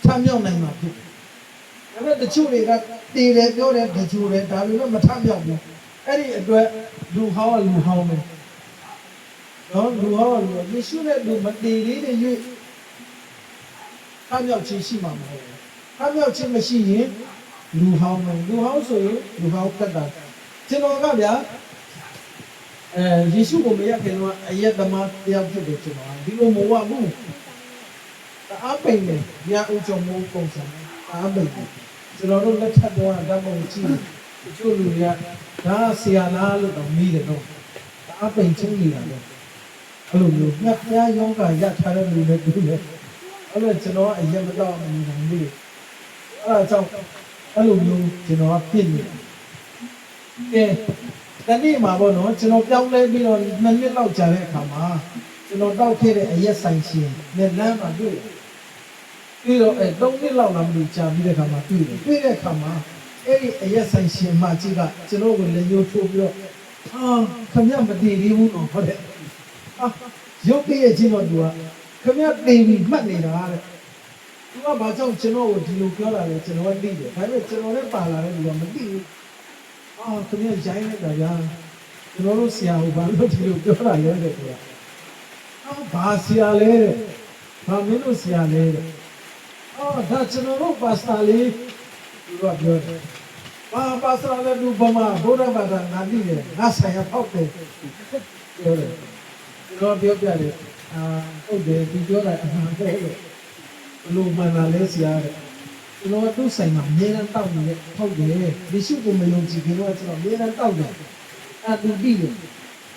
ထမြောက်နိုင်မှာဖြစ်တယ်ဒါပေမဲ့တချို့တွေကတည်တယ်ပြောတယ်တကြိုတယ်ဒါပေမဲ့မထမြောက်ဘူးအဲ့ဒီအတွက်လူဟောင်းကလူဟောင်းပဲနော်လူဟောင်းကလူယေရှုနဲ့လူမတည်သေးတဲ့၍ထမြောက်ခြင်းရှိမှာမဟုတ်ဘူးထမြောက်ခြင်းမရှိရင်လူဟောင်းပဲလူဟောင်းဆိုရင်လူဟောင်းတက်တာကျွန်တော်ကဗျာယေရှုကိုမရခင်တော့အယက်သမားတယောက်ဖြစ်တယ်ကျွန်တော်ဒီလိုမဟုတ်ဘူးအားပိန်တယ်ဒီအုပ်ချုပ်မှုပုံစံအားပိန်တယ်ကျွန်တော်တို့လက်ထပ်တော့ဓာတ်ပုံကြည့်တချို့လူတွေကဒါဆရာလားလို့တော့မိတယ်တော့အားပိန်ချင်းနေတာလေအဲ့လိုမျိုးမြတ်ဖျားယောဂရထားတဲ့လူတွေတူတယ်အဲ့လိုကျွန်တော်အယက်မတော့မနေနိုင်ဘူးအဲ့ဒါကြောင့်အဲ့လိုမျိုးကျွန်တော်ကပြစ်နေတယ်ကဲတနေ့မှာပေါ့နော်ကျွန်တော်ပြောင်းလဲပြီးတော့2နှစ်လောက်ကြာတဲ့အခါမှာကျွန်တော်တောက်ခဲ့တဲ့အရက်ဆိုင်ရှင်နဲ့လမ်းမှာတွေ့ပြီးတော့3နှစ်လောက်လာမလို့ကြာပြီးတဲ့အခါမှာတွေ့တဲ့အခါမှာအဲ့ဒီအရက်ဆိုင်ရှင်မကြီးကကျွန်တော်ကိုလက်ညှိုးထိုးပြီးတော့ခင်ဗျမတည်သေးဘူးနော်ဟုတ်တယ်ရုပ်တရက်ချင်းတော့သူကခင်ဗျတည်ပြီးမှတ်နေတာတဲ့သူကဘာကြောင့်ကျွန်တော်ကိုဒီလိုပြောလာလဲကျွန်တော်ကသိတယ်ဒါပေမဲ့ကျွန်တော်လည်းပါလာတဲ့လူကမသိဘူးခင်ဗျရိုင်းလိုက်တာဗျာကျွန်တော်တို့ဆရာကိုဘာလို့ဒီလိုပြောလာလဲတဲ့ကွာဘာဆရာလဲတဲ့ဘာမင်းတို့ဆရာလဲတဲ့ဒါကျွန်တော်တို့ပါစတာလေးသူကပြောတယ် ပါစရာလည်းလူဗမာဘုရားဘာသာငါသိတယ်ငါဆိုင်ရဖောက်တယ်ပြောတယ်ကျွန်တော်ပြောပြတယ်ဟုတ်တယ်ဒီပြောတာအမှန်ပဲလို့ဘလို့မှန်တာလဲဆရာတဲ့ကျွန်တော်သူ့ဆိုင်မှာအများနဲ့တောက်နေတယ်ဟုတ်တယ်ဒီရှိကိုမယုံကြည်ခင်တော့ကျွန်တော်အများနဲ့တောက်တယ်သူပြီးတယ်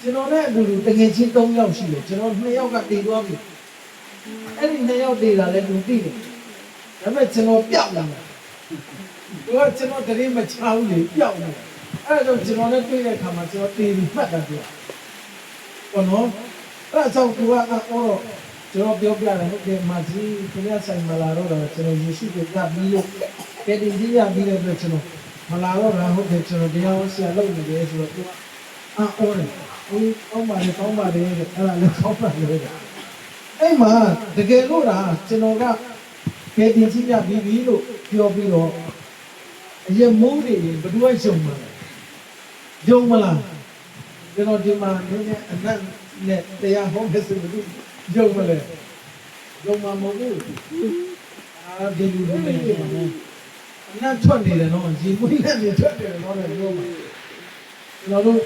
ကျွန်တော်နဲ့အတူတူတကယ်ချင်း3ယောက်ရှိတယ်ကျွန်တော်2ယောက်ကတည်သွားပြီအဲ့ဒီ2ယောက်တည်လာလဲသူပြီးတယ်ဒါပေမဲ့ကျွန်တော်ပြောက်လာတယ်သူကကျွန်တော်တရင်မချောင်းလေပြောက်နေအဲ့ဒါကြောင့်ကျွန်တော်နဲ့တွေ့တဲ့အခါမှာကျွန်တော်တည်ပြီးမှတ်တာပြောဘောနော်အဲ့ဒါကြောင့်သူကအော်ကျွန်တော်ပြောပြတယ်ဟုတ်ကဲ့မကြီးခင်ဗျာဆိုင်မလာတော့တာကျွန်တော်ယေရှုကိုပြပြီးလို့ကဲတင်ကြီးရပြီးတဲ့အတွက်ကျွန်တော်မလာတော့တာဟုတ်ကဲ့ကျွန်တော်တရားဟောဆရာလုပ်နေတယ်ဆိုတော့သူကအော်တယ်ကောင်းပါလေတဲ့အဲ့ဒါလည်းကောင်းပါလေတဲ့အဲ့မှာတကယ်လို့လားကျွန်တော်ကကဲတင်ကြီးရပြီးပြီလို့ပြောပြီးတော့အရင်မိုးတွေဘယ်သူကယုံမှာယုံမလားကျွန်တော်ဒီမှာနည်းနည်းအနက်နဲ့တရားဟောမယ်ဆိုလို့ယုံမလဲယုံမှာမဟုတ်ဘူးဒီလူတွေလည်းယုံမှာအနက်ထွက်နေတယ်နော်ရေမွေးနဲ့နေထွက်တယ်နော်လည်းယုံမှာကျွန်တော်တို့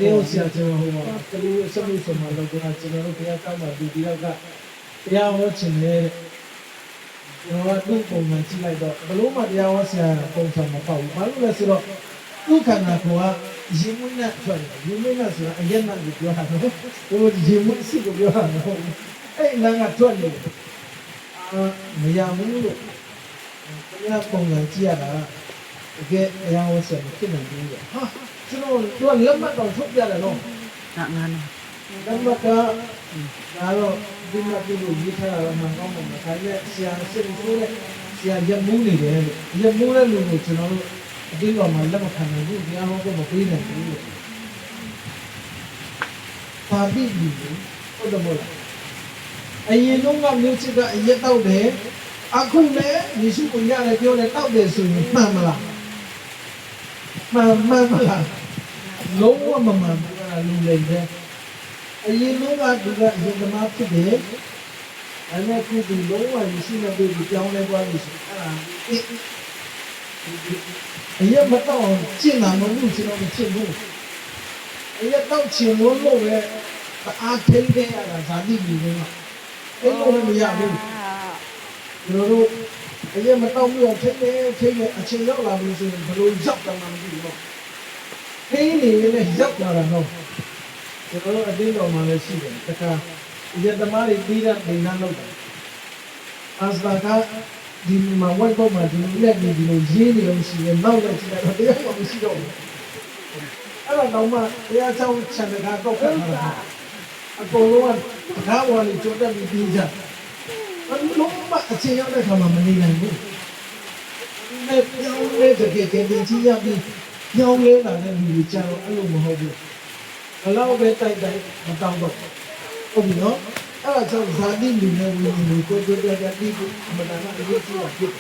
တေးဆရာကျွန်တော်ဟိုမှာတလူအစမှုစမှာလောက်ကျွန်တော်တို့ဘုရားကောင်းပါဒီလောက်ကတရားဟောခြင်းနဲ့ကျွန်တော်ကသူ့ပုံမှန်ကြည့်လိုက်တော့ဘလို့မှတရားဟောဆရာပုံစံမပေါ့ဘူးဘာလို့လဲဆိုတော့သူ့ခန္ဓာကိုယ်ကရေမွေးနဲ့ထွက်တယ်ရေမွေးနဲ့ဆိုတာအရက်နဲ့ကိုပြောတာနော်ဟိုရေမွေးစစ်ကိုပြောတာနော်အဲ့လမ်းကထွက်နေမရဘူးလို့တရားပုံစံကြည့်ရတာတကယ်တရားဟောဆရာဖြစ်နေပြီဟာကျွန်တော်တို့လက်မှတ်တော့ထုတ်ပြတယ်နော်ငါနဲ့လက်မှတ်ကဒါတော့ဒီမှာပြုလို့ရေးထားတာမှန်ကောင်းမှာမခိုင်းနဲ့ဆရာစစ်ဆိုးတဲ့ဆရာရက်မူးနေတယ်လို့ရက်မူးတဲ့လူကိုကျွန်တော်တို့အတင်းတော်မှာလက်မခံနိုင်ဘူးတရားဟောဖို့မပေးနိုင်ဘူးလို့ပါဠိကြီးဟုတ်တယ်မို့လားအရင်တော့ကမျိုးချစ်ကအရက်တောက်တယ်အခုလည်းယေရှုကိုရတယ်ပြောတယ်တောက်တယ်ဆိုရင်မှန်မလားမှန်မလားလုံးဝမမှန်ဘူးလားလူလိမ့်တယ်အရင်တော့ကသူကအရင်ကမှဖြစ်တယ်အဲ့ဒါခုဒီလုံးဝယေရှုနဲ့တွေ့ပြီးကြောင်းလဲသွားလို့ရှိအဲ့ဒါအရင်မတော့ကျင့်တာမဟုတ်ဘူးကျွန်တော်မကျင့်ဘူးအရင်တော့ကျင့်လို့ပဲအားထိန်ခဲ့ရတာဇာတိကြီးကအဲ့လိုမရဘူးကျွန်တော်တို့အရင်မတော့ပြီးတော့ထိနေအချိန်ရောက်လာပြီဆိုရင်ဘယ်လိုရောက်တယ်မှမသိဘူးတော့ထိနေနေရောက်လာတာတော့ကျွန်တော်တို့အတင်းတော်မှလည်းရှိတယ်တခါဒီသမားတွေပြီးတဲ့ဒိနာလောက်တယ်အစပါကဒီမှာဝိုက်ပေါ်မှာဒီလက်နေဒီလိုရေးနေလို့ရှိရင်နောက်လည်းရှိတယ်တော့တရားမှမရှိတော့ဘူးအဲ့တော့မှတရားချောင်းချန်တကာတော့ခါတာအကုန်လုံးကဒါဝါလီကြိုတက်ပြီးပြီးကြအလုံးမအချိန်ရောက်တဲ့ခါမှာမနေနိုင်ဘူးနဲ့ပြောင်းလဲတကယ်တင်ကြီးရပြီးပြောင်းလဲလာတဲ့လူတွေကြတော့အဲ့လိုမဟုတ်ဘူးဘလောက်ပဲတိုက်မတောင်းတော့ဟုတ်ပြီနော်အဲ့ဒါကြောင့်ဇာတိလူနဲ့ဝိညာဉ်တွေကိုတိုးတက်ပြီးအမှန်တမ်းအရေးကြီးတာဖြစ်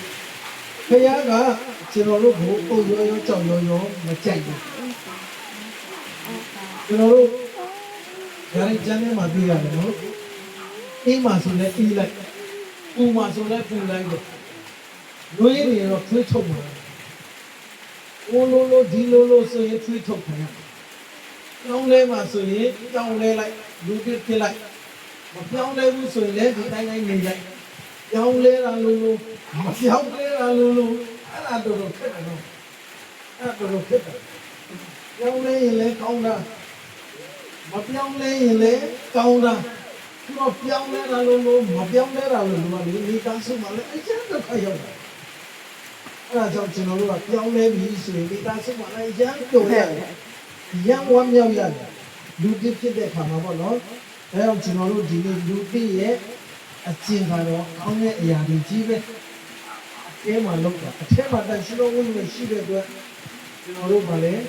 တယ်ခရီးကကျွန်တော်တို့ကိုပုံရောကြောက်ရောမကြိုက်ဘူးကျွန်တော်တို့ဒါရီကျမ်းထဲမှာတွေ့ရတယ်နော်အိမ်မှာဆိုလဲအေးလိုက်ပူမှာဆိုလဲပူလိုက်လို့လူရင်းတွေတော့ထွေးထုတ်မှာဟိုလိုဒီလိုဆိုရင်ထွေးထုတ်ခံရကြောင်းလဲမှာဆိုရင်ကြောင်းလဲလိုက်လူပြစ်လိုက်မပြောင်းလဲဘူးဆိုရင်လည်းဒီတိုင်းနေလိုက်ပြောင်းလဲတာလို့မပြောင်းလဲတာလို့အဲ့ဒါတော့ခက်တယ်နော်အဲ့ဒါတော့ခက်တယ်ပြောင်းလဲရင်လည်းကောင်းတာမပြောင်းလဲရင်လည်းကောင်းတာတော့ပြောင်းလဲတာလို့မပြောင်းလဲတာလို့ဒီမှာဒီကားစုမှလည်းအကျဉ်းတော့ခရောက်တာအဲ့ဒါကြောင့်ကျွန်တော်တို့ကပြောင်းလဲပြီဆိုရင်ဒီကားစုမှလည်းရမ်းကြုံရတယ်ရမ်းဝမ်းမြောက်ရတယ်လူတစ်ဖြစ်တဲ့ခါမှာပေါ့နော်ဒါကြောင့်ကျွန်တော်တို့ဒီနေ့လူတစ်ရဲ့အကျဉ်းကတော့ကောင်းတဲ့အရာတွေကြီးပဲအထဲမှာလောက်တာအထဲမှာတန်ရှင်းလို့ဝင်ရှိတဲ့အတွက်ကျွန်တော်တို့ကလည်း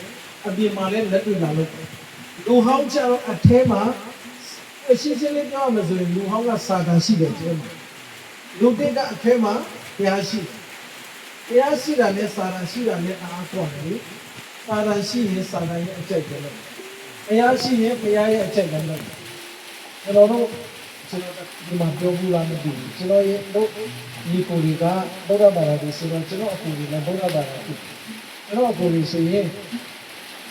အပြင်မှာလည်းလက်တွေ့လာလို့လူဟောင်းကျတော့အထဲမှာအရှင်းရှင်းလေးပြောရမယ်ဆိုရင်လူဟောင်းကစာတန်ရှိတယ်ကျဲမှာလူတစ်ကအထဲမှာတရားရှိတာနဲ့စာတန်ရှိတာနဲ့အားကွာတယ်စာတန်ရှိရင်စာတန်ရဲ့အကျိတ်ပဲလို့တရားရှိရင်ဘုရားရဲ့အကျိတ်ပဲလို့ကျွန်တော်တို့ ကျွန်တော်ဒီမှာပြောဘူးလားမသိဘူးကျွန်တော်ရဲ့တို့ဒီကိုကြီးကဗုဒ္ဓဘာသာကိုဆိုတော့ကျွန်တော်အကူကြီးလည်းဗုဒ္ဓဘာသာကိုကျွန်တော်အကူကြီးဆိုရင်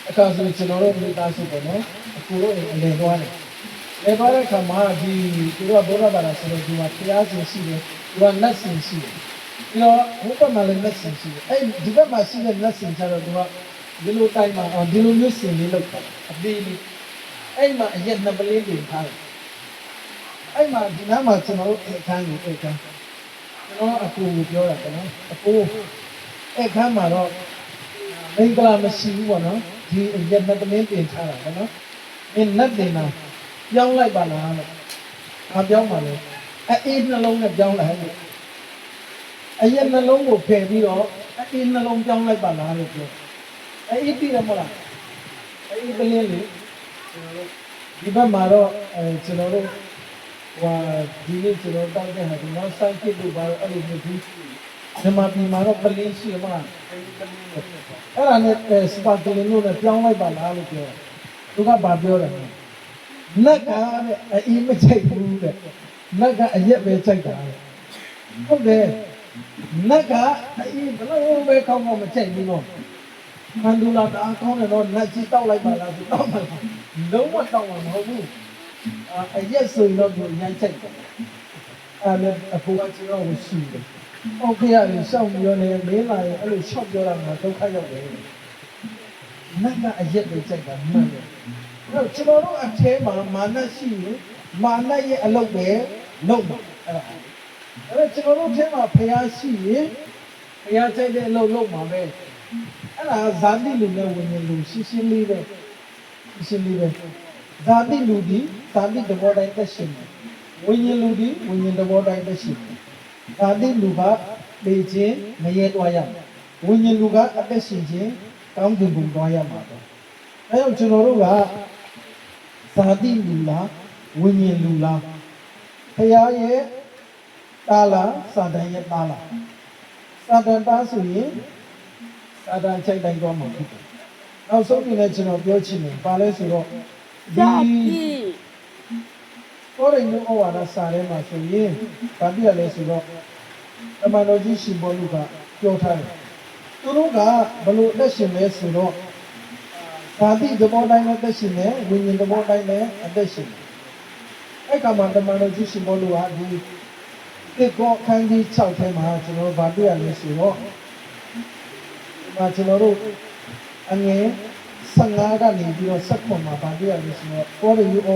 အခါဆိုကျွန်တော်တို့မိသားစုပေါ့နော်အကူတို့လည်းသွားတယ်လေသွားတဲ့ခါမှာဒီသူကဗုဒ္ဓဘာသာဆိုတော့ဒီမှာတရားစင်ရှိတယ်သူကလက်စင်ရှိတယ်ပြီးတော့ဘုရားမှာလည်းလက်စင်ရှိတယ်အဲ့ဒီဘက်မှာရှိတဲ့လက်စင်ကျတော့သူကဒီလိုတိုင်းမှာဒီလိုမျိုးစင်လေးလောက်တာအသေးလေးအဲ့မှာအရက်နှစ်ပလင်းပြင်ထားတယ်အဲ့မှာဒီနားမှာကျွန်တော်တို့အခန်းကိုအခန်းကျွန်တော်အကူကိုပြောတာပေါ့နော်အကူအခန်းမှာတော့မင်္ဂလာမရှိဘူးပေါ့နော်ဒီအရက်နှစ်ပလင်းပြင်ထားတာပေါ့နော်မင်းလက်တင်တာပြောင်းလိုက်ပါလားလို့အပြောင်းပါလေအေးနှလုံးနဲ့ပြောင်းလိုက်လို့အရက်နှလုံးကိုဖယ်ပြီးတော့အေးနှလုံးပြောင်းလိုက်ပါလားလို့ပြောအေးပြီးတယ်မဟုတ်လားအေးပလင်းလေကျွန်တော်တို့ဒီဘက်မှာတော့ကျွန်တော်တို့ဒီနေ့ကျွန်တော်တောင်းတဲ့ဟာဒီနောက်ဆိုင်ကစ်လို့ပါတော့အဲ့လိုမျိုးဒီမြန်မာပြည်မှာတော့ပလင်းရှိမှာအဲ့ဒါနဲ့စပါကလင်းလို့လည်းပြောင်းလိုက်ပါလားလို့ပြောသူကဘာပြောတယ်နက်ကအေးမချိတ်ဘူးတဲ့နက်ကအရက်ပဲချိတ်တာဟုတ်တယ်နက်ကအေးဘလို့ပဲကောင်းကောင်းမချိတ်ဘူးနော်မန္ဒူလာတအားကောင်းတယ်တော့နက်ကြီးတောက်လိုက်ပါလားဆိုတော့လုံးဝတောက်မှာမဟုတ်ဘူးအရက်ဆိုရင်တော့ရမ်းချိတ်တယ်အဲ့ဒါအဖိုးကကျွန်တော်ကိုရှိတယ်โอเคရတယ်ရှောက်ပြောနေမင်းလာရင်အဲ့လိုရှောက်ပြောတာမှဒုက္ခရောက်တယ်နက်ကအရက်ပဲချိတ်တာမှန်တယ်အဲ့ကျွန်တော်တို့အထဲမှာမာနရှိရင်မာနရဲ့အလုပ်ပဲလုပ်မှာအဲ့ကျွန်တော်တို့အထဲမှာဖျားရှိရင်ဖျားချိတ်တဲ့အလုပ်လုပ်မှာပဲအဲ့ဒါဇာတိလူနဲ့ဝိညာဉ်လူရှင်းရှင်းလေးပဲရှင်းလေးပဲဇာတိလူဒီဇာတိသဘောတိုင်းသက်ရှင်တယ်ဝိညာဉ်လူဒီဝိညာဉ်သဘောတိုင်းသက်ရှင်တယ်ဇာတိလူကလေခြင်းမရဲသွားရမယ်ဝိညာဉ်လူကအသက်ရှင်ခြင်းကောင်းတင်ပုံသွားရမှာပဲအဲ့တော့ကျွန်တော်တို့ကဇာတိလူလားဝိညာဉ်လူလားဖရာရဲ့တာလားစာတန်ရဲ့တာလားစာတန်တာဆိုရင်စာတန်ချိတ်တိုင်းသွားမှာဖြစ်တယ်နောက်ဆုံးအနေနဲ့ကျွန်တော်ပြောချင်တယ်ပါလဲဆိုတော့ဒီကိုရိမျိုးဩဝါဒစာထဲမှာဆိုရင်ဗာပြရလဲဆိုတော့တမန်တော်ကြီးရှင်ဘောလူကပြောထားတယ်သူတို့ကဘလို့လက်ရှင်လဲဆိုတော့ဇာတိသဘောတိုင်းနဲ့သက်ရှင်တယ်ဝိညာဉ်သဘောတိုင်းနဲ့အသက်ရှင်တယ်အဲ့ကမှတမန်တော်ကြီးရှင်ဘောလူကဒီတေကောခန်းကြီး6ထဲမှာကျွန်တော်ဗာတွေ့ရလဲဆိုတော့ဒီမှာကျွန်တော်တို့အငယ်15ကနေပြီးတော့7မှာဗာတွေ့ရလဲဆိုတော့ပေါ်ရယူဩ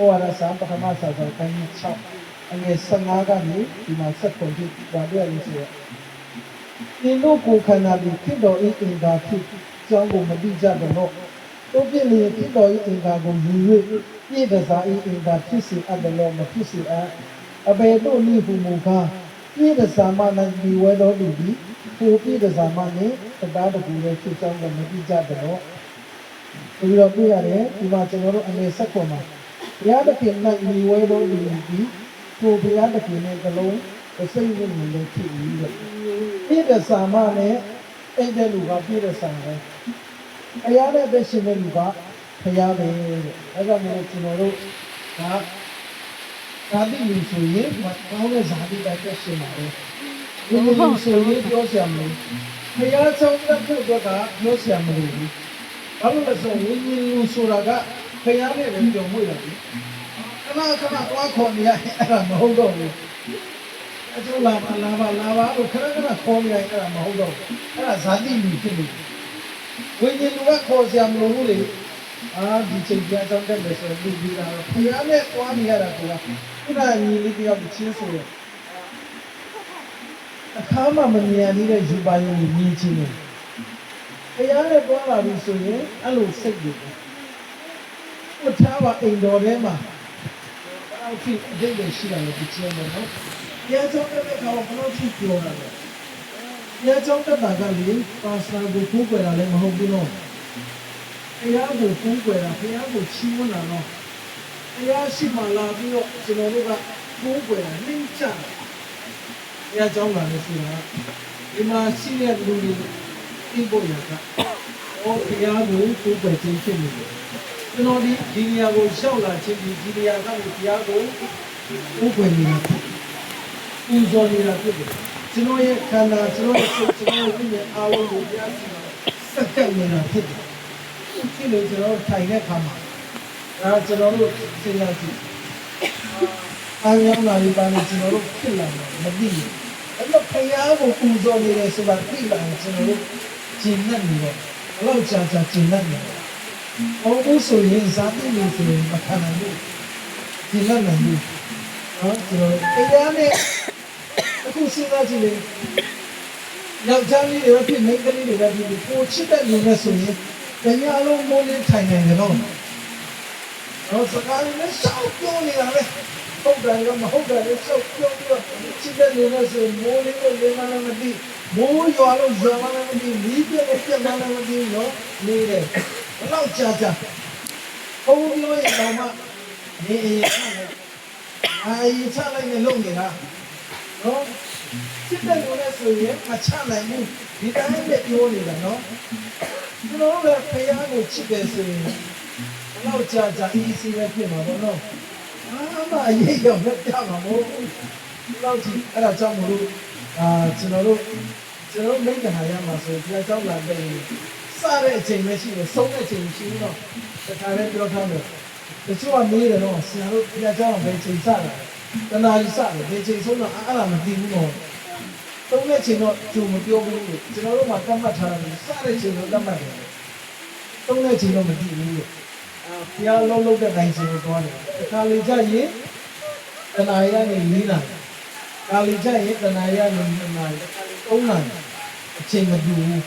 ဝါဒစာပထမစာဆိုခန်းကြီး6အငယ်15ကနေဒီမှာ7ထိဗာတွေ့ရလဲဆိုတော့ဒီလိုကိုခန္ဓာပြီးဖြစ်တော်ဤအင်္ဂါဖြစ်ကျောင်းကိုမတိကြတော့တို့ပြည့်လျက်ဖြစ်တော်ဤအင်္ဂါကိုယူ၍ပြည့်တစားဤအင်္ဂါဖြစ်စေအပ်တယ်လို့မဖြစ်စေအဘယ်တို့နည်းဟုမူကားပြည့်တစားမှလည်းဒီဝဲတော်လူသည်ကိုပြည့်တစားမှနဲ့တရားတကူလည်းဖြစ်ကျောင်းကိုမတိကြတော့ပြီးတော့ပြရတယ်ဒီမှာကျွန်တော်တို့အနေဆက်ခွန်မှာဘုရားသခင်၌ဒီဝဲတော်လူသည်ကိုဘုရားသခင်နဲ့ကလုံးစိတ်ဝင်လို့ဖြစ်ပြီးတော့ပြည့်တစားမှနဲ့အဲ့တဲ့လူကပြည့်တဲ့ဆောင်ပဲအရာနဲ့သက်ရှင်တဲ့လူကဖျားပဲတဲ့အဲ့ဒါမျိုးကျွန်တော်တို့ကဇာတိလူဆိုရင်ကောင်းတဲ့ဇာတိတိုင်းသက်ရှင်ပါတယ်ဒီလိုဆိုရင်ပြောစရာမလိုဖျားဆောင်တဲ့ဖို့ကပြောစရာမလိုဘူးဘာလို့လဲဆိုရင်ဒီလူဆိုတာကဖျားနဲ့ပဲပြောမွေးတယ်ခဏသွားခေါ်နေရအဲ့ဒါမဟုတ်တော့ဘူးအကျိုးလာပါလို့ခဏခေါ်နေရအဲ့ဒါမဟုတ်တော့အဲ့ဒါဇာတိလူဖြစ်လို့ဝိညာဉ်လူကခေါ်စရာမလိုဘူးလေဒီချိန်ပြန်ဆောင်တဲ့မယ်ဆိုတော့ဒီလာတော့ဖျားနဲ့သွားနေရတာကခုနညီလေးတယောက်ချင်းဆိုတော့အခါမှမမြင်ရတဲ့ယူပါရင်မြင်ချင်းတယ်ဖျားနဲ့သွားလာပြီဆိုရင်အဲ့လိုစိတ်တွေကိုထားပါအိမ်တော်ထဲမှာအောက်ဖြစ်အတိတ်တွေရှိတာလို့ဒီချင်းတယ်နော်တရားကြောင့်တဲ့ကောင်ဘလို့ဖြစ်ပြောတာလဲတရားကြောင့်တဲ့တာကလေပါစတာကိုကိုးကွယ်တာလည်းမဟုတ်ဘူးနော်တရားကိုကိုးကွယ်တာတရားကိုချီးမွမ်းတာနော်တရားရှိမှလာပြီးတော့ကျွန်တော်တို့ကကိုးကွယ်တာနှိမ့်ချတရားကြောင့်လာလို့ဆိုတာဒီမှာရှိတဲ့လူတွေသိဖို့ရတာတရားကိုကိုးကွယ်ခြင်းဖြစ်နေတယ်ကျွန်တော်ဒီနေရာကိုရှောက်လာခြင်းဒီနေရာကတရားကို ဥပ္ပယ်နေတာပူဇော်နေတာဖြစ်တယ်ကျွန်တော်ရဲ့ခန္ဓာကျွန်တော်ရဲ့စိတ်ကျွန်တော်ရဲ့အာလုံးကိုတရားစီရင်စက်ကပ်နေတာဖြစ်တယ်ဖြစ်လို့ကျွန်တော်ထိုင်တဲ့ခါမှာကျွန်တော်တို့စဉ်းစားကြည့်အားရလာပြီးပါလို့ကျွန်တော်တို့ဖြစ်လာတယ်မသိဘူးအဲ့တော့ဖယားကိုပူဇော်နေတယ်ဆိုတာသိလာရင်ကျွန်တော်တို့ကျင့်တတ်နေတော့ဘလောက်ကြာကြာကျင့်တတ်နေတယ်။အော်ဆိုရင်ဇာတိလို့ဆိုရင်မခံနိုင်ဘူး။ကျင့်တတ်နိုင်ဘူး။နော်ကျွန်တော်ဖယားနဲ့အခုစဉ်းစားကြည့်လေယောက်ျားလေးတွေဖြစ်မိန်းကလေးတွေဖြစ်ကိုချစ်တဲ့လူနဲ့ဆိုရင်တ냐လုံးမိုးလေးထိုင်နိုင်တယ်တော့။တော့စကားလေးနဲ့ရှောက်ပြောနေတာလေ။ဟုတ်တယ်ရောမဟုတ်တယ်ရောရှောက်ပြောပြီးတော့ချစ်တဲ့လူနဲ့ဆိုရင်မိုးလေးကိုလေးမလည်းမသိမိုးရွာလို့ရွာမလည်းမသိမီးပြည့်လို့ပြတ်မလည်းမသိနော်နေတယ်ဘလောက်ကြာကြာဘုံပြောရင်တော့မှနေအေးအာရီချလိုက်နဲ့လုံနေတာနော်စစ်တဲ့လူနဲ့ဆိုရင်မချနိုင်ဘူးဒီတိုင်းနဲ့ပြောနေတာနော်ကျွန်တော်လည်းဖယားကိုချစ်တယ်ဆိုရင်ဘလောက်ကြာကြာအေးစီးပဲဖြစ်မှာပေါ့နော်အာမအရေးရောက်ပြမှာမဟုတ်ဘူးဒီလောက်ကြီးအဲ့ဒါကြောင့်မလို့ကျွန်တော်တို့မိဂဟာရမှာဆိုဒီအကြောင်းလာတဲ့စတဲ့အချိန်ပဲရှိတယ်ဆုံးတဲ့အချိန်ရှိဘူးတော့တခါလေးပြောထားတယ်တချို့ကမေးတယ်တော့ဆရာတို့ဒီအကြောင်းပဲချိန်စတာတနာကြီးစတယ်ဒီချိန်ဆုံးတော့အဲ့ဒါမသိဘူးတော့သုံးတဲ့ချိန်တော့ဂျုံမပြောဘူးလို့ကျွန်တော်တို့မှတတ်မှတ်ထားတယ်စတဲ့ချိန်တော့တတ်မှတ်တယ်သုံးတဲ့ချိန်တော့မသိဘူးလို့ဘုရားလုံးတဲ့တိုင်းချိန်ကိုသွားတယ်တခါလေကြရင်တနာရီကနေ၄နာရီကာလီကြရင်တနာရီကနေ2နာရီ3နာရီအချိန်မတူဘူး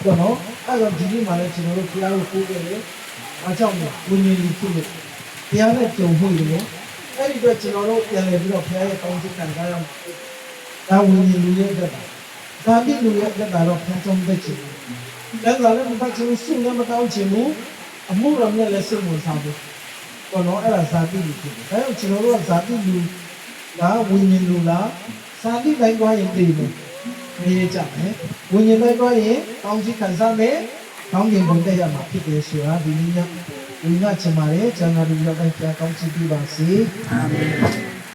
ပေါ့နော်အဲ့တော့ဒီနေ့မှလည်းကျွန်တော်တို့ဘုရားကိုပို့ခဲ့တယ်အားကြောင့်ဝိညာဉ်ကြီးဖြစ်လို့ဘုရားနဲ့ကြုံဖို့ရတယ်အဲ့ဒီတော့ကျွန်တော်တို့ပြန်လည်ပြီးတော့ဘုရားရဲ့ကောင်းချီးခံကြရအောင်ဒါဝိညာဉ်လူရဲ့အတွက်ဒါတိလူရဲ့အတွက်တော့ဖန်ဆောင်တဲ့ချင်တယ်ဒါလည်းမပတ်ချင်စုလည်းမတောင်းချင်ဘူးအမှုတော်မြတ်လည်းစိတ်ဝင်စားဘူးပေါ့နော်အဲ့ဒါဇာတိလူဖြစ်တယ်ဒါကြောင့်ကျွန်တော်တို့ကဇာတိလူလားဝိညာဉ်လူလားဇာတိတိုင်းသွားရင်တည်တယ်နေကြမယ်ဝိညာဉ်တိုင်းသွားရင်ကောင်းချီးခံစားမယ်ကောင်းကင်ဘုံတက်ရမှာဖြစ်တယ်ဆိုတာဒီနည်းနဲ့ဝိညာဉ်ချင်ပါတယ်ကျွန်တော်တို့ရောက်တိုင်းပြန်ကောင်းချီးပြပါစေအာမင်